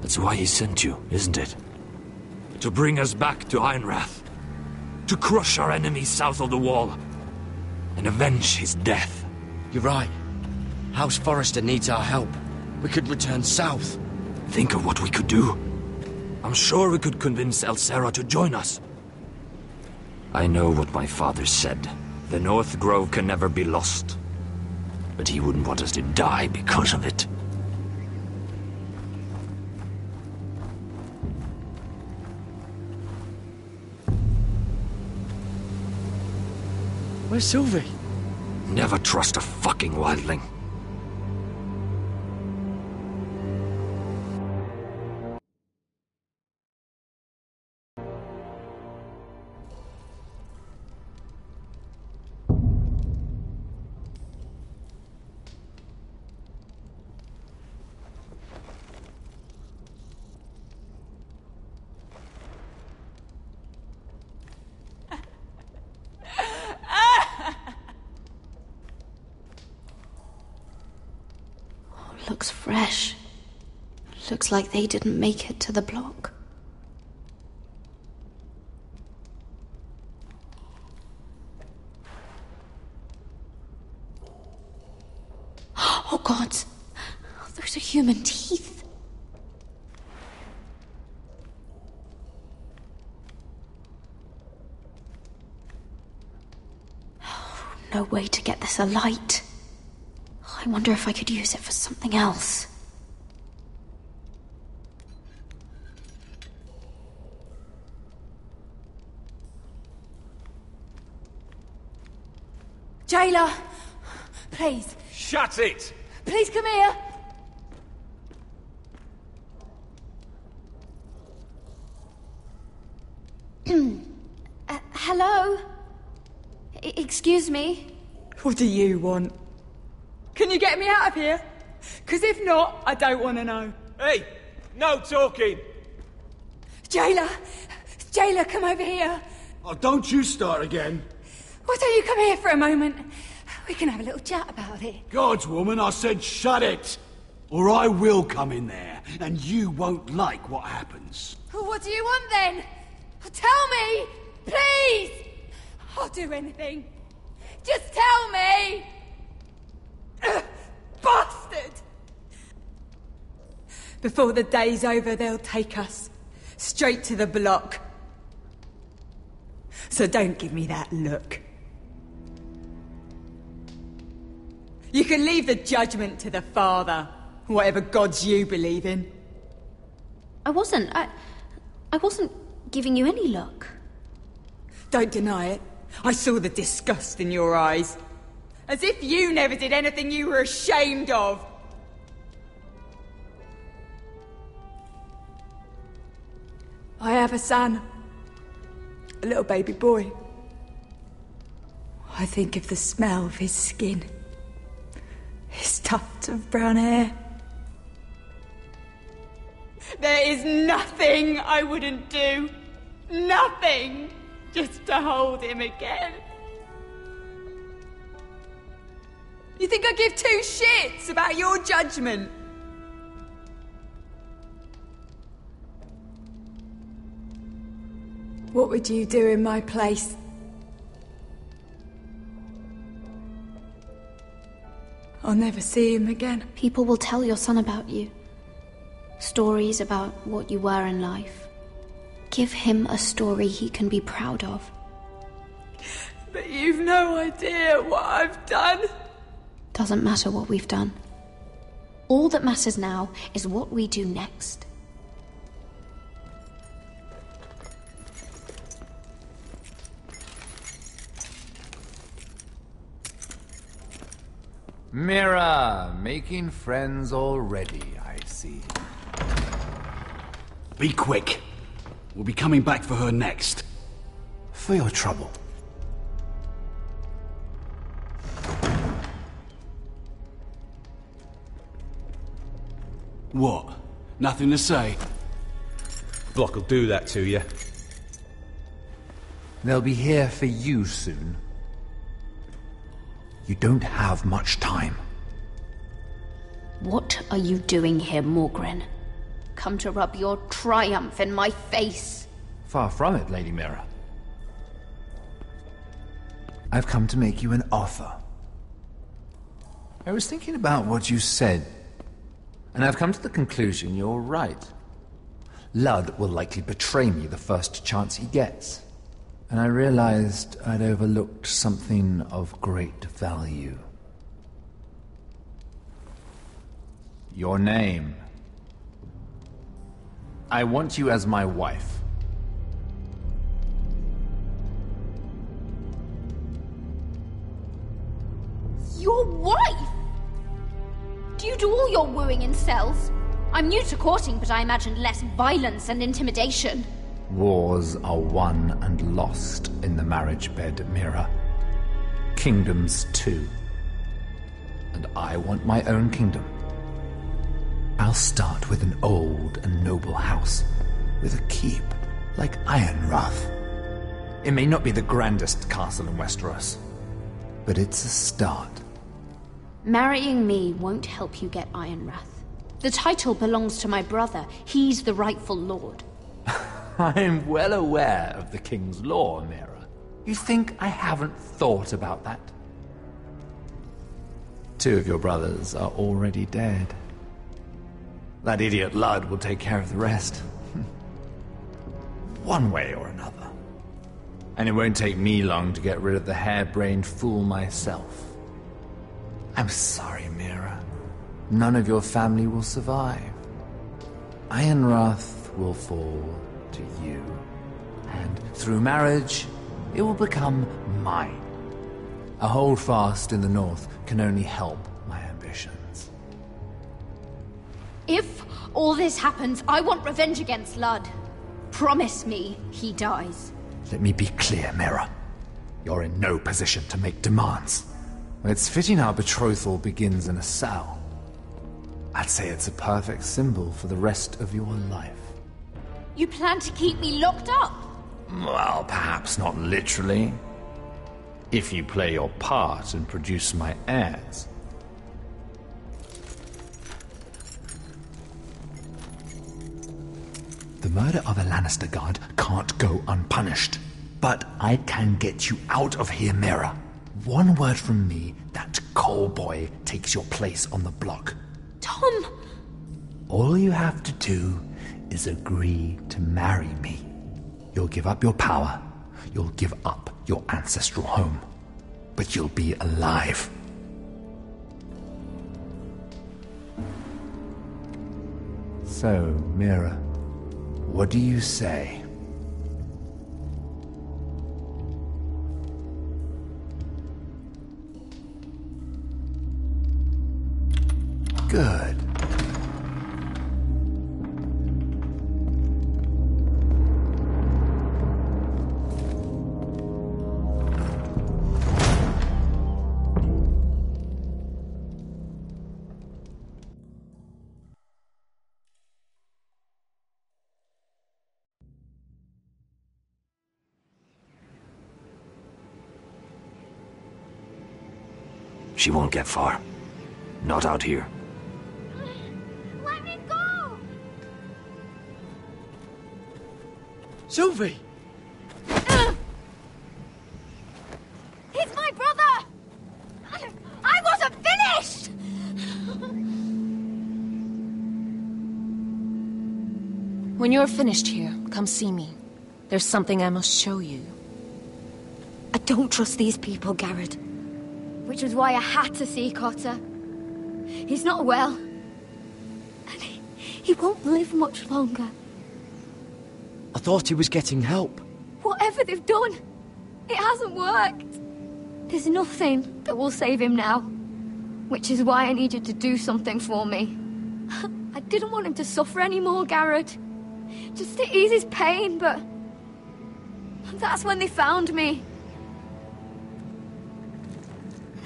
That's why he sent you, isn't it? To bring us back to Ironrath. To crush our enemies south of the wall. And avenge his death. You're right. House Forrester needs our help. We could return south. Think of what we could do. I'm sure we could convince Elsera to join us. I know what my father said. The North Grove can never be lost. But he wouldn't want us to die because of it. Where's Sylvie? Never trust a fucking wildling. looks fresh. Looks like they didn't make it to the block. Oh God! Those are human teeth. No way to get this alight. I wonder if I could use it for something else. Jailer! Please. Shut it! Please come here! Hello? Excuse me? What do you want? Can you get me out of here? Because if not, I don't want to know. Hey! No talking! Jailer! Jailer, come over here! Oh, don't you start again. Why don't you come here for a moment? We can have a little chat about it. God's woman, I said shut it! Or I will come in there, and you won't like what happens. Well, what do you want then? Tell me! Please! I'll do anything. Just tell me! Bastard! Before the day's over, they'll take us straight to the block. So don't give me that look. You can leave the judgment to the Father, whatever gods you believe in. I wasn't giving you any look. Don't deny it. I saw the disgust in your eyes. As if you never did anything you were ashamed of. I have a son. A little baby boy. I think of the smell of his skin. His tufts of brown hair. There is nothing I wouldn't do. Nothing. Just to hold him again. You think I give two shits about your judgment? What would you do in my place? I'll never see him again. People will tell your son about you. Stories about what you were in life. Give him a story he can be proud of. But you've no idea what I've done. Doesn't matter what we've done. All that matters now is what we do next. Mira, making friends already, I see. Be quick. We'll be coming back for her next. For your trouble. What? Nothing to say? Block will do that to you. They'll be here for you soon. You don't have much time. What are you doing here, Morgren? Come to rub your triumph in my face. Far from it, Lady Mira. I've come to make you an offer. I was thinking about what you said, and I've come to the conclusion you're right. Ludd will likely betray me the first chance he gets. And I realized I'd overlooked something of great value. Your name. I want you as my wife. Your wife? Do you do all your wooing in cells? I'm new to courting, but I imagined less violence and intimidation. Wars are won and lost in the marriage bed, Mira. Kingdoms too. And I want my own kingdom. I'll start with an old and noble house, with a keep, like Ironrath. It may not be the grandest castle in Westeros, but it's a start. Marrying me won't help you get Ironwrath. The title belongs to my brother. He's the rightful lord. I'm well aware of the king's law, Mira. You think I haven't thought about that? 2 of your brothers are already dead. That idiot Ludd will take care of the rest. One way or another. And it won't take me long to get rid of the harebrained fool myself. I'm sorry, Mira. None of your family will survive. Ironwrath will fall to you. And through marriage, it will become mine. A holdfast in the north can only help my ambitions. If all this happens, I want revenge against Ludd. Promise me he dies. Let me be clear, Mira. You're in no position to make demands. It's fitting our betrothal begins in a cell. I'd say it's a perfect symbol for the rest of your life. You plan to keep me locked up? Well, perhaps not literally. If you play your part and produce my heirs. The murder of a Lannister guard can't go unpunished. But I can get you out of here, Mira. One word from me, that coal boy takes your place on the block. Tom! All you have to do is agree to marry me. You'll give up your power. You'll give up your ancestral home. But you'll be alive. So, Mira, what do you say? Good. She won't get far. Not out here. Let me go! Sylvie! He's my brother! I wasn't finished! When you're finished here, come see me. There's something I must show you. I don't trust these people, Garrett. Which was why I had to see Cotter. He's not well. And he won't live much longer. I thought he was getting help. Whatever they've done, it hasn't worked. There's nothing that will save him now. Which is why I need you to do something for me. I didn't want him to suffer anymore, Garrett. Just to ease his pain, but... that's when they found me.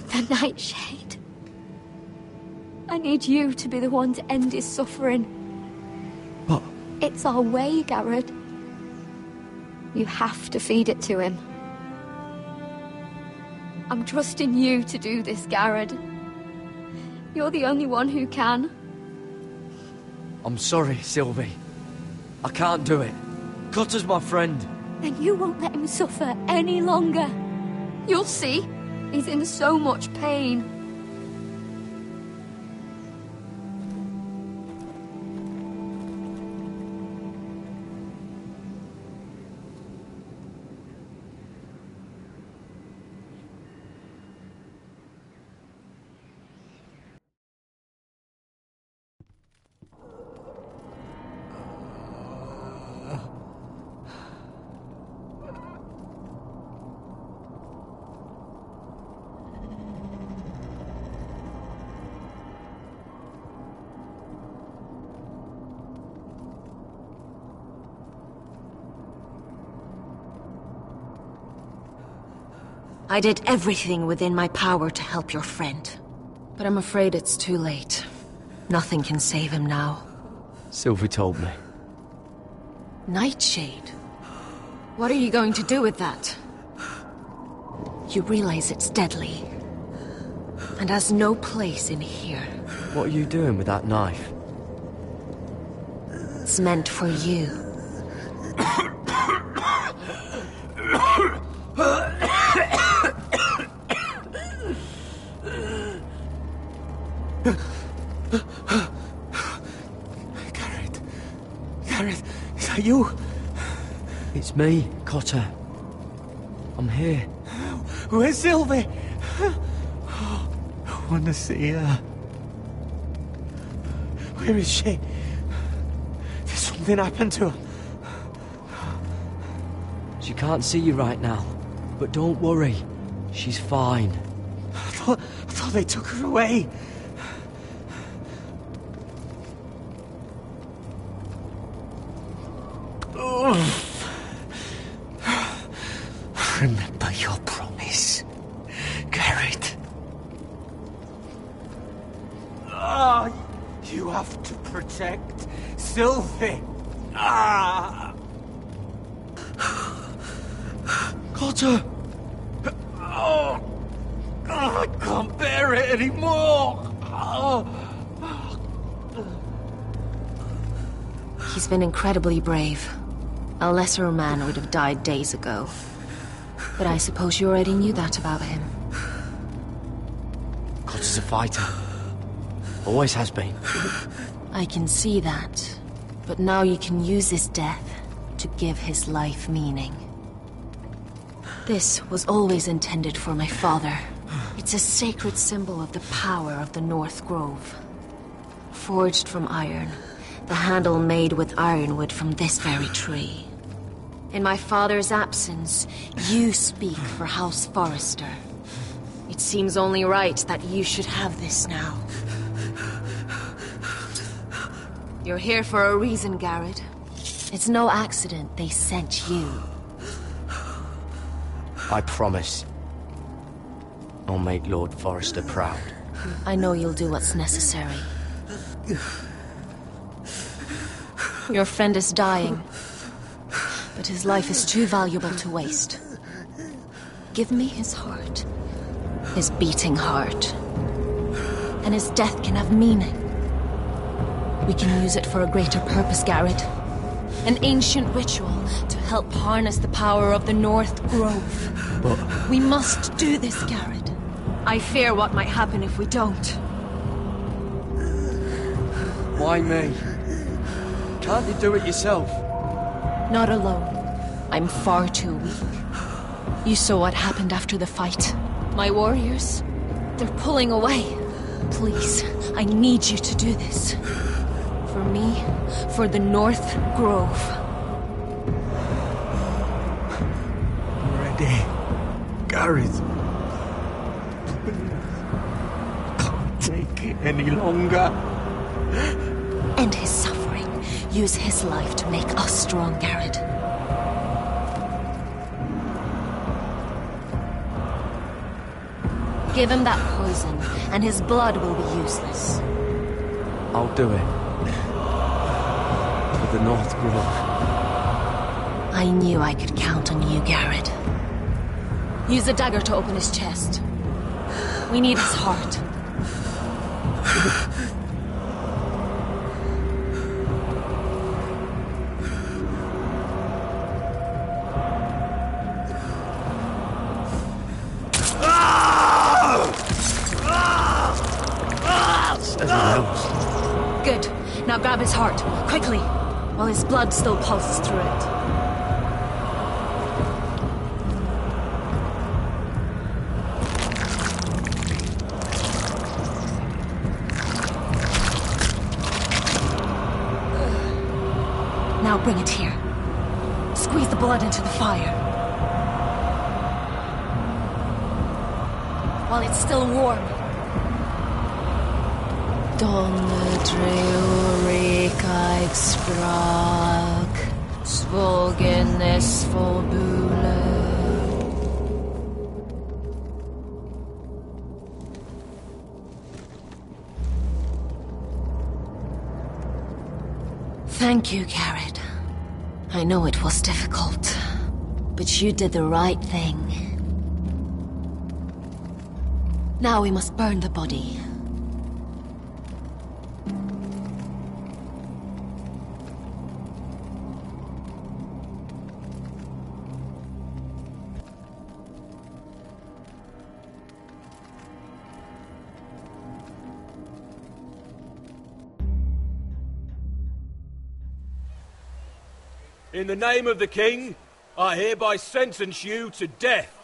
The Nightshade. I need you to be the one to end his suffering. But... it's our way, Garrett. You have to feed it to him. I'm trusting you to do this, Garrett. You're the only one who can. I'm sorry, Sylvie. I can't do it. Cotter's my friend. Then you won't let him suffer any longer. You'll see. He's in so much pain. I did everything within my power to help your friend. But I'm afraid it's too late. Nothing can save him now. Sylvie told me. Nightshade? What are you going to do with that? You realize it's deadly. and has no place in here. What are you doing with that knife? It's meant for you. Gareth, is that you? It's me, Cotter. I'm here. Where's Sylvie? Oh, I want to see her. Where is she? Did something happen to her? She can't see you right now, but don't worry. She's fine. I thought they took her away. Remember your promise, Garrett. You have to protect Sylvie. Cotter! I can't bear it anymore. He's been incredibly brave. A lesser man would have died days ago. But I suppose you already knew that about him. Cotter's a fighter. Always has been. I can see that. But now you can use his death to give his life meaning. This was always intended for my father. It's a sacred symbol of the power of the North Grove. Forged from iron, the handle made with ironwood from this very tree. In my father's absence, you speak for House Forrester. It seems only right that you should have this now. You're here for a reason, Garrett. It's no accident they sent you. I promise. I'll make Lord Forrester proud. I know you'll do what's necessary. Your friend is dying, but his life is too valuable to waste. Give me his heart. His beating heart. And his death can have meaning. We can use it for a greater purpose, Garrett. An ancient ritual to help harness the power of the North Grove. But... we must do this, Garrett. I fear what might happen if we don't. Why me? Can't you do it yourself? Not alone. I'm far too weak. You saw what happened after the fight. My warriors, they're pulling away. Please, I need you to do this. For me, for the North Grove. Ready, Gareth. Can't take it any longer. End his suffering. Use his life to make us strong, Garrett. Give him that poison, and his blood will be useless. I'll do it. For the North Grove. I knew I could count on you, Garrett. Use the dagger to open his chest. We need his heart. Good. Now grab his heart, quickly, while his blood still pulses through it. Now bring it here. Squeeze the blood into the fire. While it's still warm. Donne dreurigheid sprak, svogenes volbule. Thank you, Garrett. I know it was difficult, but you did the right thing. Now we must burn the body. In the name of the king, I hereby sentence you to death.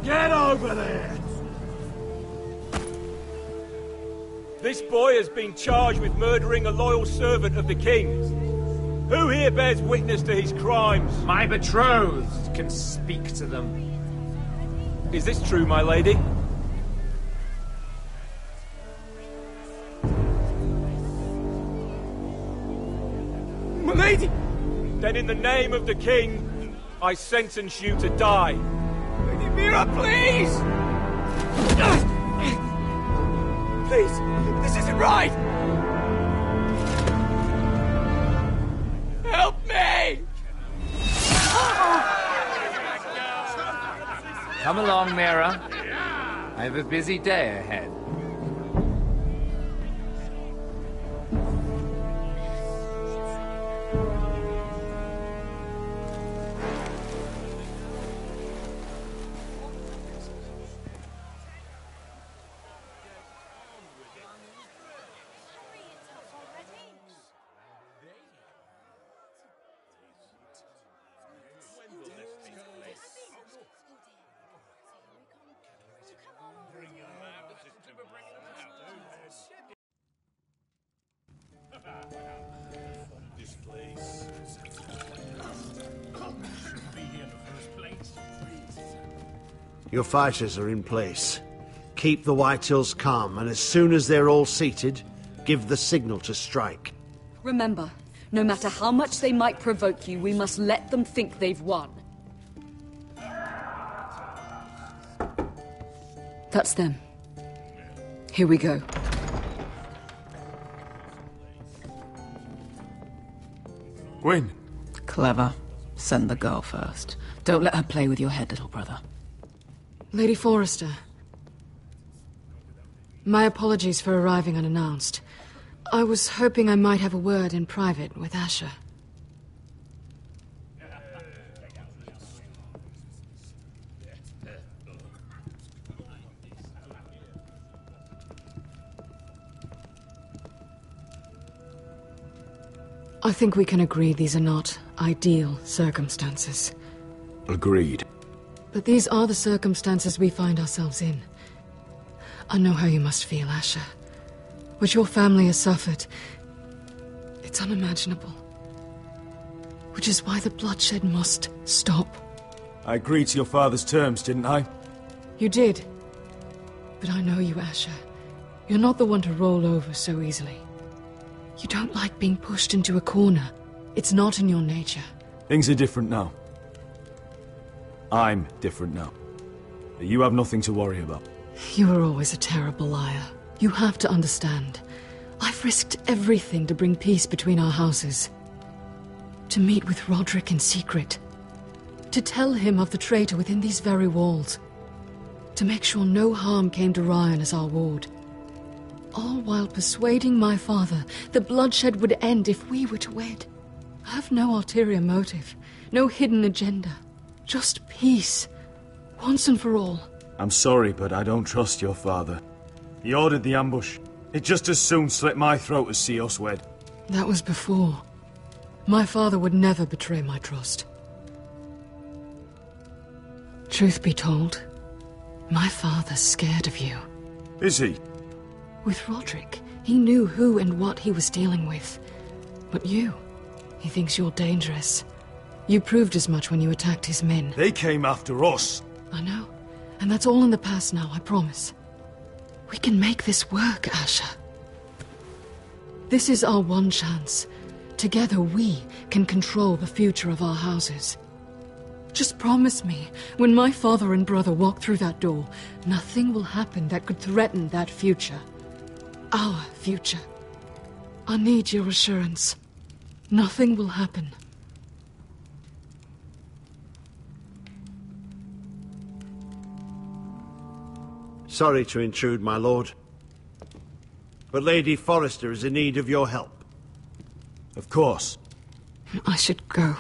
Get over there! This boy has been charged with murdering a loyal servant of the king's. Who here bears witness to his crimes? My betrothed can speak to them. Is this true, my lady? My lady! Then in the name of the king, I sentence you to die. Lady Mira, please! Please, this isn't right! Help me! Come along, Mira. I have a busy day ahead. Your fighters are in place. Keep the Whitehills calm, and as soon as they're all seated, give the signal to strike. Remember, no matter how much they might provoke you, we must let them think they've won. That's them. Here we go. Gwyn. Clever. Send the girl first. Don't let her play with your head, little brother. Lady Forrester. My apologies for arriving unannounced. I was hoping I might have a word in private with Asher. I think we can agree these are not ideal circumstances. Agreed. But these are the circumstances we find ourselves in. I know how you must feel, Asher. What your family has suffered, it's unimaginable. Which is why the bloodshed must stop. I agreed to your father's terms, didn't I? You did. But I know you, Asher. You're not the one to roll over so easily. You don't like being pushed into a corner. It's not in your nature. Things are different now. I'm different now. But you have nothing to worry about. You were always a terrible liar. You have to understand. I've risked everything to bring peace between our houses. To meet with Roderick in secret. To tell him of the traitor within these very walls. To make sure no harm came to Ryan as our ward. All while persuading my father the bloodshed would end if we were to wed. I have no ulterior motive, no hidden agenda. Just peace, once and for all. I'm sorry, but I don't trust your father. He ordered the ambush. He'd just as soon slit my throat as see us wed. That was before. My father would never betray my trust. Truth be told, my father's scared of you. Is he? With Roderick, he knew who and what he was dealing with. But you, he thinks you're dangerous. You proved as much when you attacked his men. They came after us. I know. And that's all in the past now, I promise. We can make this work, Asher. This is our one chance. Together we can control the future of our houses. Just promise me, when my father and brother walk through that door, nothing will happen that could threaten that future. Our future. I need your assurance. Nothing will happen. Sorry to intrude, my lord. But Lady Forrester is in need of your help. Of course. I should go.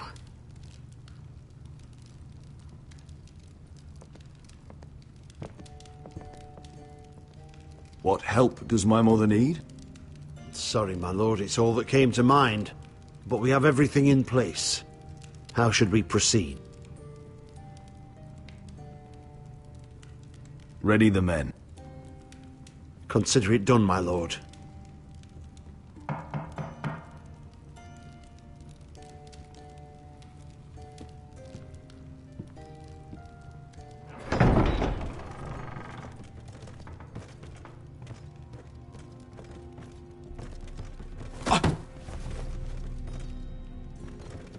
What help does my mother need? Sorry, my lord, it's all that came to mind. But we have everything in place. How should we proceed? Ready the men. Consider it done, my lord.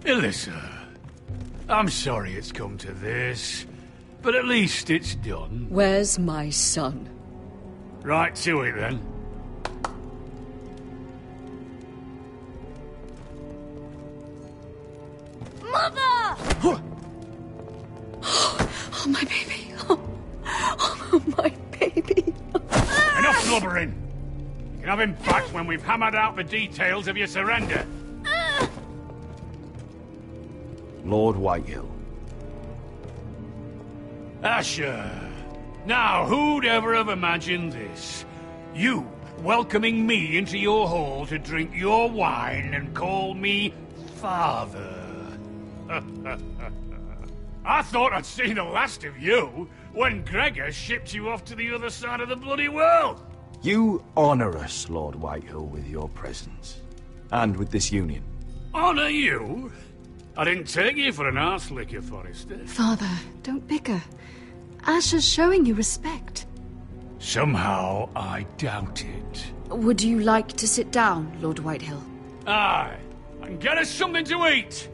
Alyssa, I'm sorry it's come to this, but at least it's done. Where's my son? Right to it, then. Mother! Oh, my baby. Oh, my baby. Enough blubbering. You can have him back when we've hammered out the details of your surrender. Lord Whitehill. Asher. Now, who'd ever have imagined this? You welcoming me into your hall to drink your wine and call me father. I thought I'd seen the last of you when Gregor shipped you off to the other side of the bloody world. You honor us, Lord Whitehill, with your presence. And with this union. Honor you? I didn't take you for an arse-licker, Forrester. Father, don't bicker. Asher's showing you respect. Somehow I doubt it. Would you like to sit down, Lord Whitehill? Aye, and get us something to eat.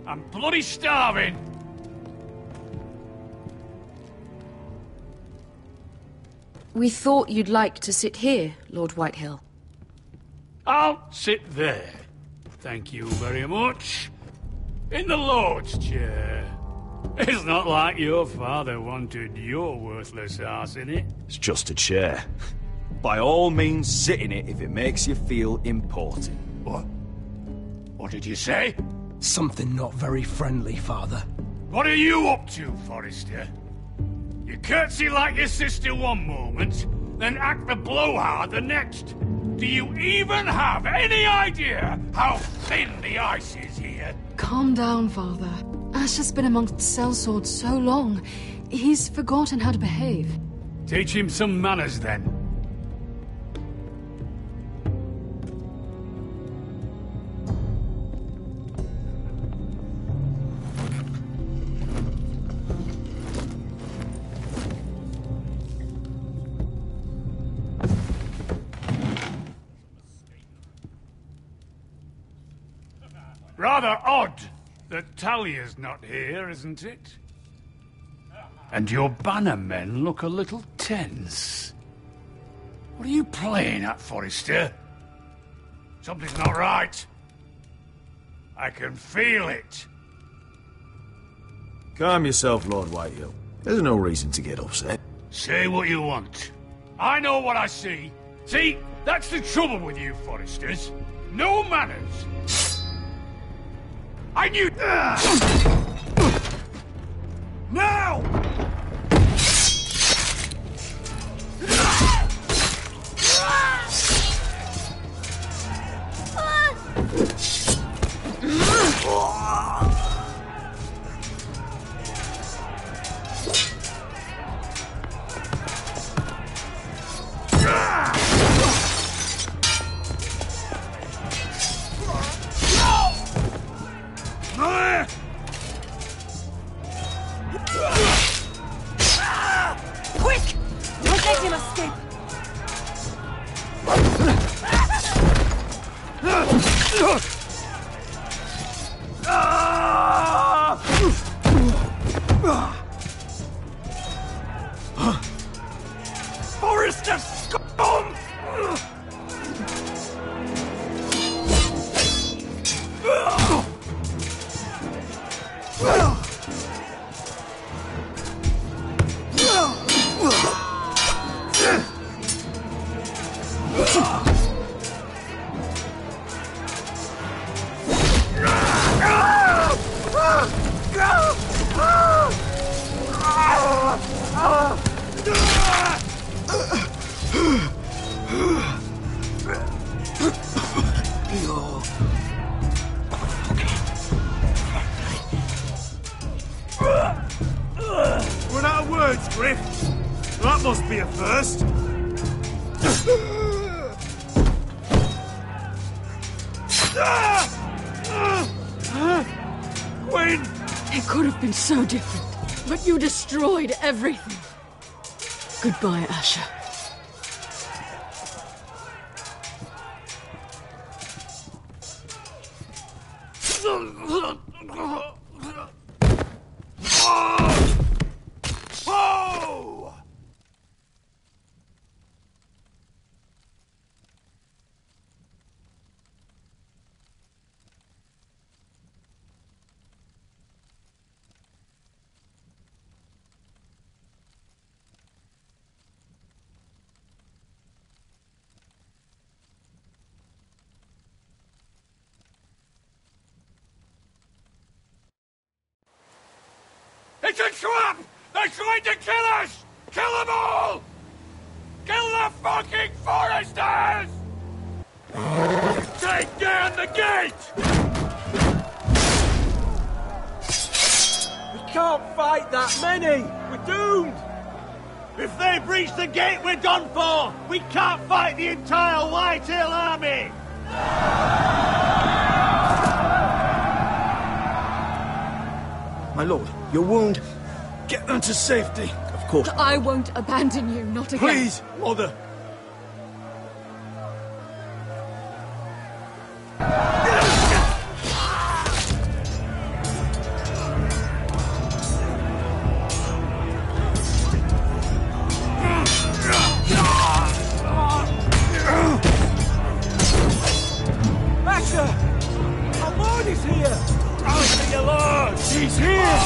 I'm bloody starving. We thought you'd like to sit here, Lord Whitehill. I'll sit there. Thank you very much. In the Lord's chair. It's not like your father wanted your worthless arse in it. It's just a chair. By all means, sit in it if it makes you feel important. What? What did you say? Something not very friendly, Father. What are you up to, Forrester? You curtsy like your sister one moment, then act the blowhard the next. Do you even have any idea how thin the ice is here? Calm down, Father. Asher's been amongst sellswords so long, he's forgotten how to behave. Teach him some manners, then. Rather odd that Talia's not here, isn't it? And your banner men look a little tense. What are you playing at, Forrester? Something's not right. I can feel it. Calm yourself, Lord Whitehill. There's no reason to get upset. Say what you want. I know what I see. See, that's the trouble with you, Forresters. No manners. I knew... Now! Run out of words, Griff. That must be a first. Quinn! It could have been so different, but you destroyed everything. Goodbye, Asher. Whoa! It's a trap! They're trying to kill us! Kill them all! Kill the fucking foresters! Take down the gate! We can't fight that many! We're doomed! If they breach the gate, we're done for! We can't fight the entire Whitehill army! My lord, your wound. Get them to safety. Of course. I won't abandon you, not again. Please, mother. Asher! Our lord is here! I see your lord! He's here!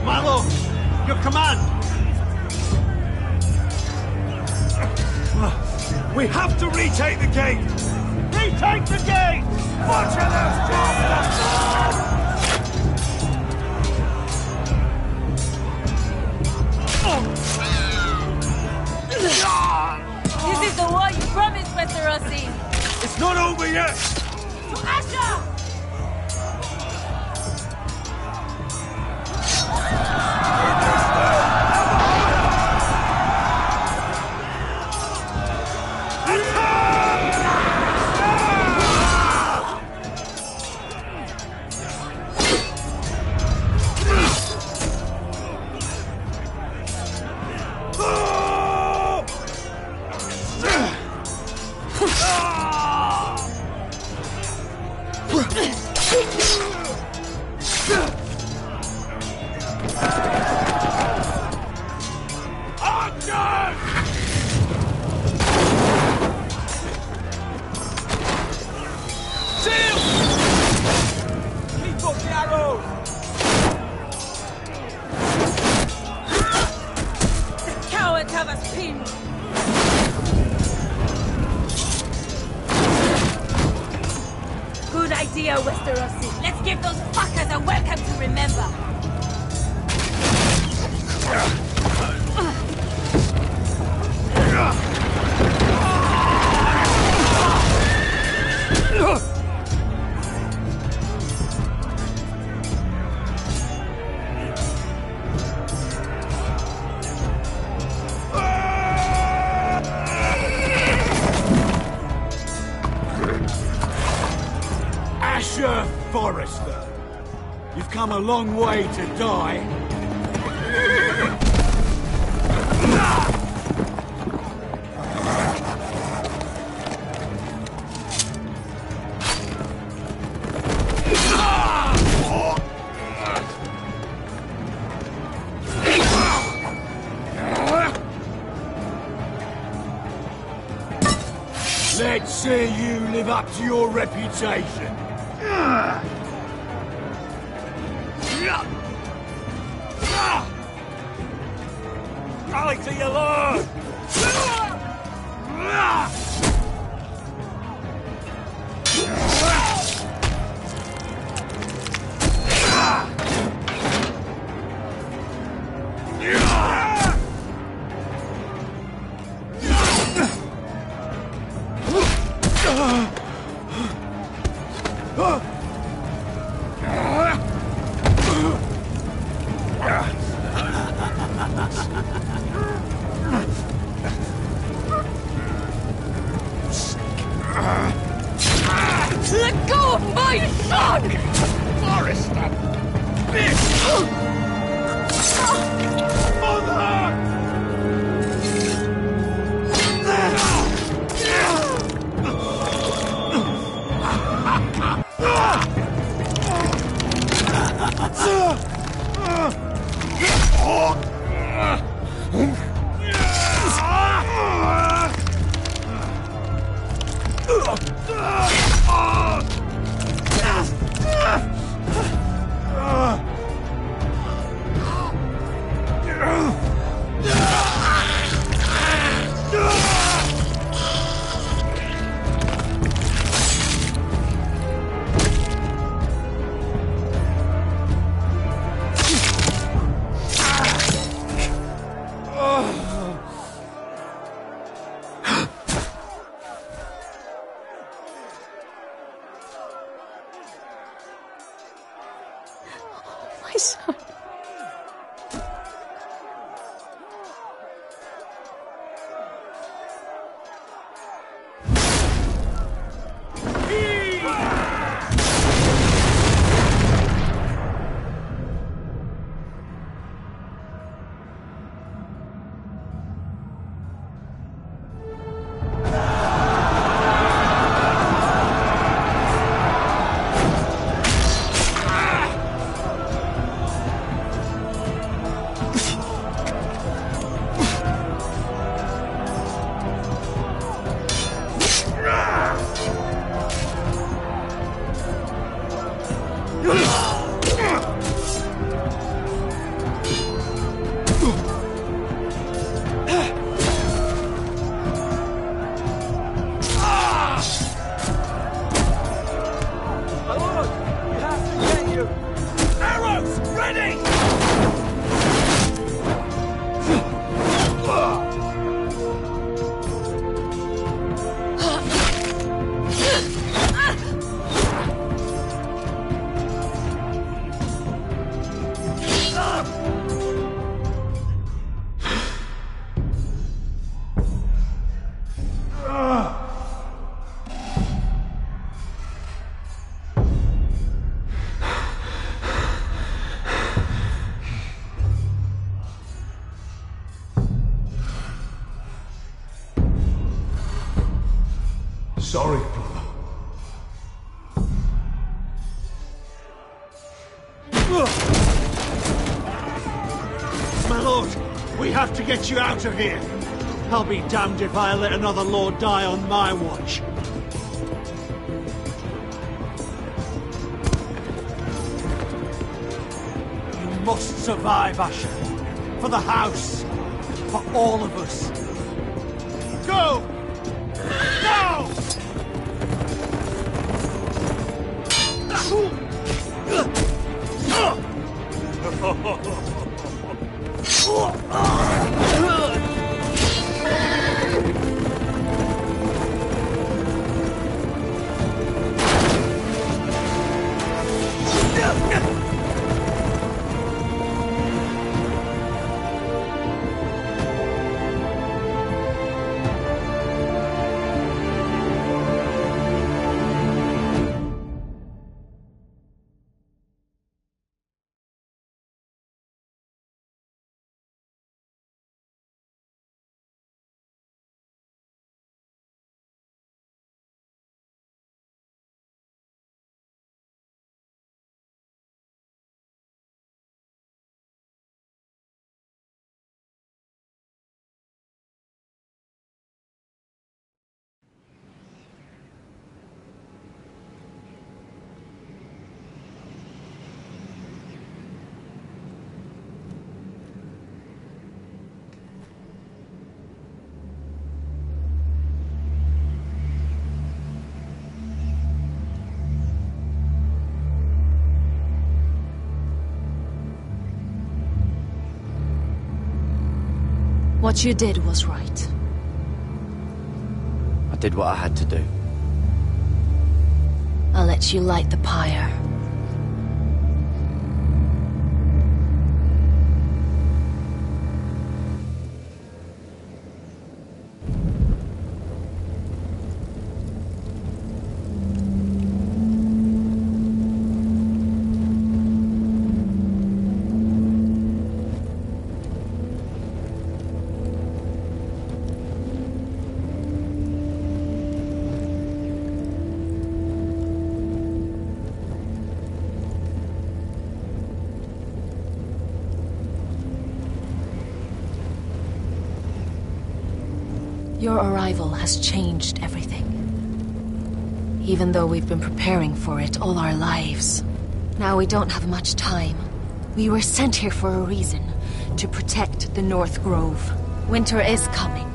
My lord, your command! We have to retake the gate! Retake the gate! Butcher those bastards! This is the war you promised, Westerosi! It's not over yet! To Asher! Westerosi. Let's give those fuckers a welcome to remember. Forrester, you've come a long way to die. Let's see you live up to your reputation. Rally to your lord! Let go of my son! Forrester! Bitch! My son. Sorry, brother. My lord, we have to get you out of here. I'll be damned if I let another lord die on my watch. You must survive, Asher. For the house. For all of us. Go! Now! What you did was right. I did what I had to do. I'll let you light the pyre. Your arrival has changed everything. Even though we've been preparing for it all our lives. Now we don't have much time. We were sent here for a reason. To protect the North Grove. Winter is coming,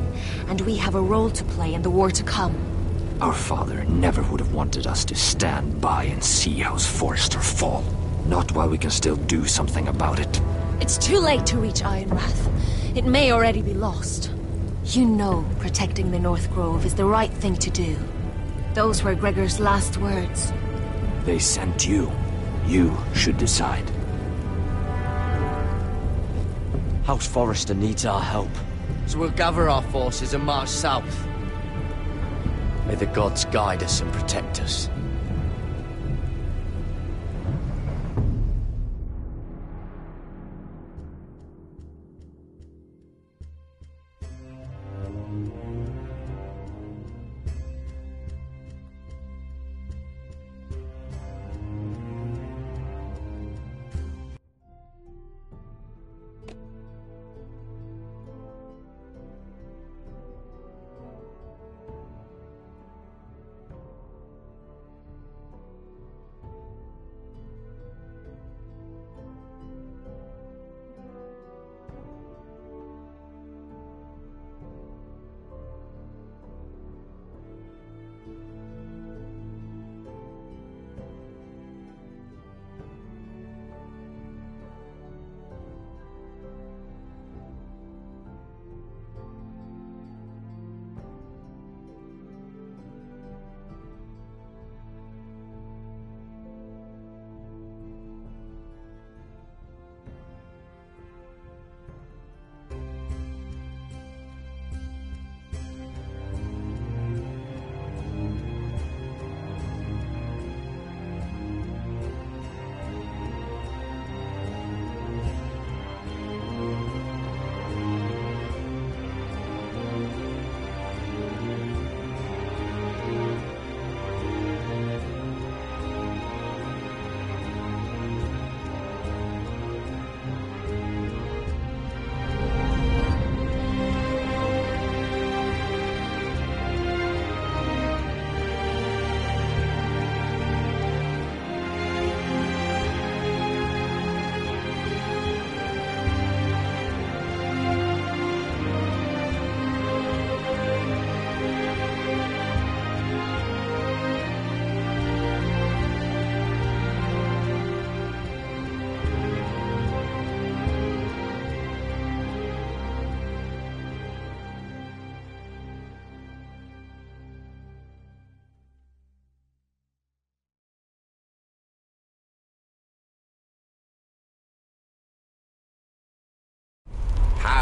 and we have a role to play in the war to come. Our father never would have wanted us to stand by and see House Forrester fall. Not while we can still do something about it. It's too late to reach Ironrath. It may already be lost. You know protecting the North Grove is the right thing to do. Those were Gregor's last words. They sent you. You should decide. House Forrester needs our help, so we'll gather our forces and march south. May the gods guide us and protect us.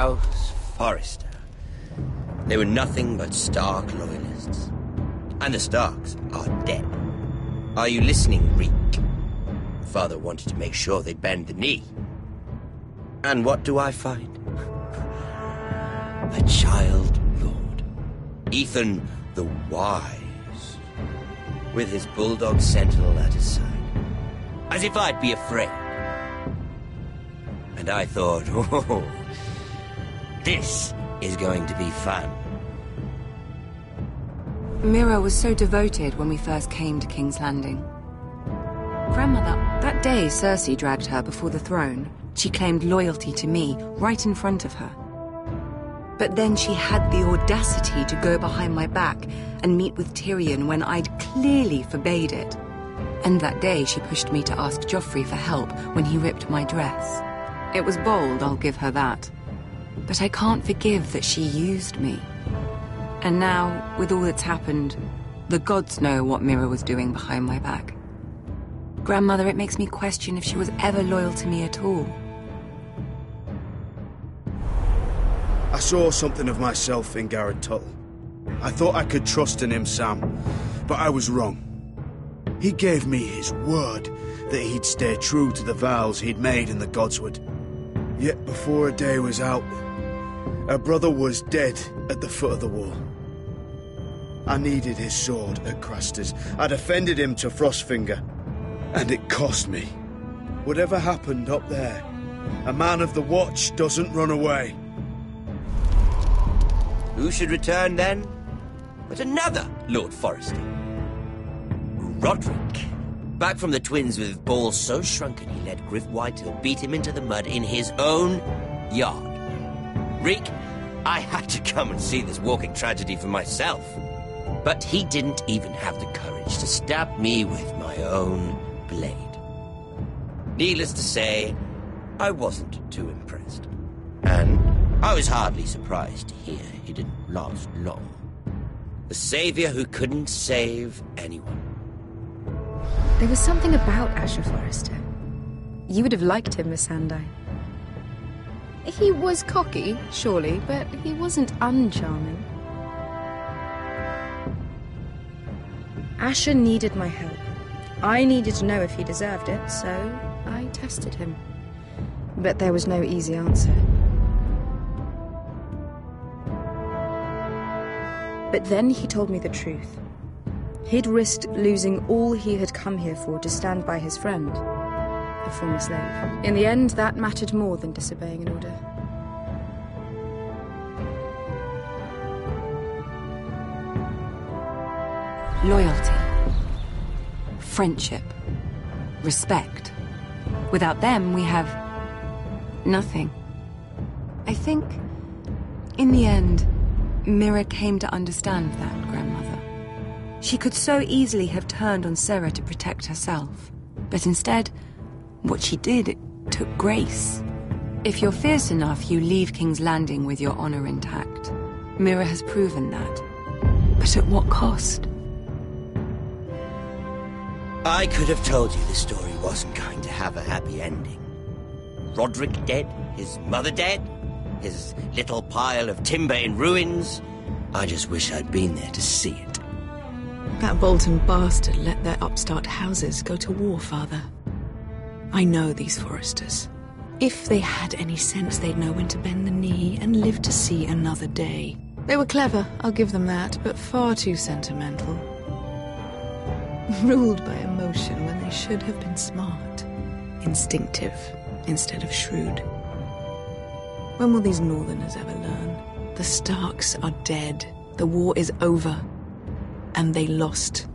House Forrester. They were nothing but Stark loyalists. And the Starks are dead. Are you listening, Reek? Father wanted to make sure they bend the knee. And what do I find? A child lord. Ethan the Wise. With his bulldog sentinel at his side. As if I'd be afraid. And I thought, oh, this is going to be fun. Mira was so devoted when we first came to King's Landing. Grandmother, that day Cersei dragged her before the throne. She claimed loyalty to me, right in front of her. But then she had the audacity to go behind my back and meet with Tyrion when I'd clearly forbade it. And that day she pushed me to ask Joffrey for help when he ripped my dress. It was bold, I'll give her that. But I can't forgive that she used me. And now, with all that's happened, the gods know what Mira was doing behind my back. Grandmother, it makes me question if she was ever loyal to me at all. I saw something of myself in Garrett Tuttle. I thought I could trust in him, Sam, but I was wrong. He gave me his word that he'd stay true to the vows he'd made in the Godswood. Yet before a day was out, her brother was dead at the foot of the wall. I needed his sword at Craster's. I defended him to Frostfinger, and it cost me. Whatever happened up there, a man of the Watch doesn't run away. Who should return then? But another Lord Forrester. Roderick. Back from the Twins with balls so shrunken he let Griff Whitehill beat him into the mud in his own yard. Reek, I had to come and see this walking tragedy for myself. But he didn't even have the courage to stab me with my own blade. Needless to say, I wasn't too impressed. And I was hardly surprised to hear he didn't last long. The savior who couldn't save anyone. There was something about Asher Forrester. You would have liked him, Miss Sandai. He was cocky, surely, but he wasn't uncharming. Asher needed my help. I needed to know if he deserved it, so I tested him. But there was no easy answer. But then he told me the truth. He'd risked losing all he had come here for to stand by his friend, a former slave. In the end, that mattered more than disobeying an order. Loyalty. Friendship. Respect. Without them, we have nothing. I think, in the end, Mira came to understand that, Grandmother. She could so easily have turned on Sarah to protect herself. But instead, what she did, it took grace. If you're fierce enough, you leave King's Landing with your honor intact. Mira has proven that. But at what cost? I could have told you this story wasn't going to have a happy ending. Roderick dead, his mother dead, his little pile of timber in ruins. I just wish I'd been there to see it. That Bolton bastard let their upstart houses go to war, Father. I know these Forresters. If they had any sense, they'd know when to bend the knee and live to see another day. They were clever, I'll give them that, but far too sentimental. Ruled by emotion when they should have been smart. Instinctive instead of shrewd. When will these Northerners ever learn? The Starks are dead. The war is over. And they lost.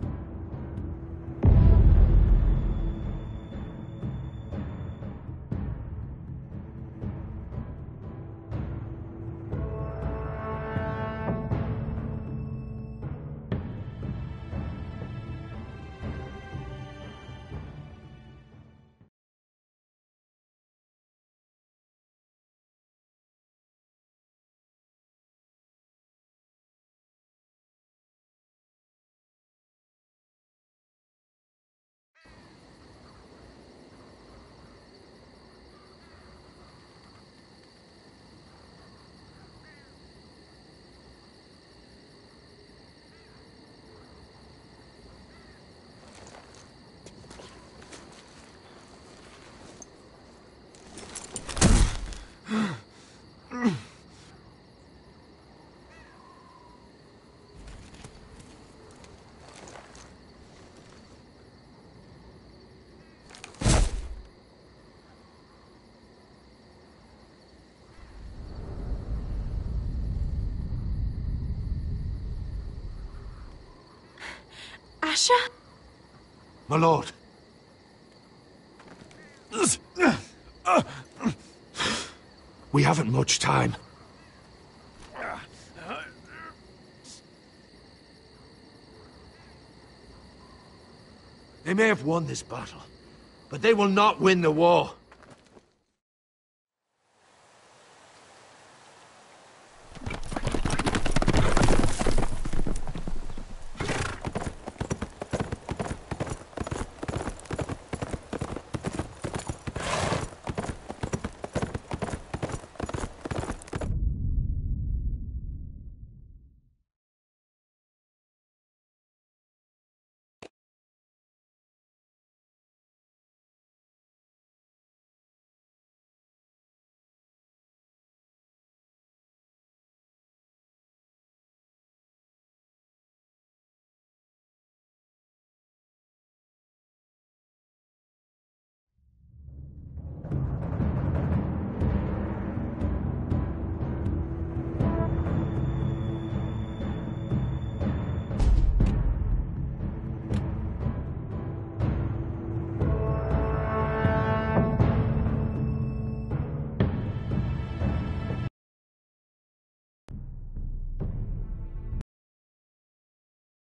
Asher? My lord. We haven't much time. They may have won this battle, but they will not win the war.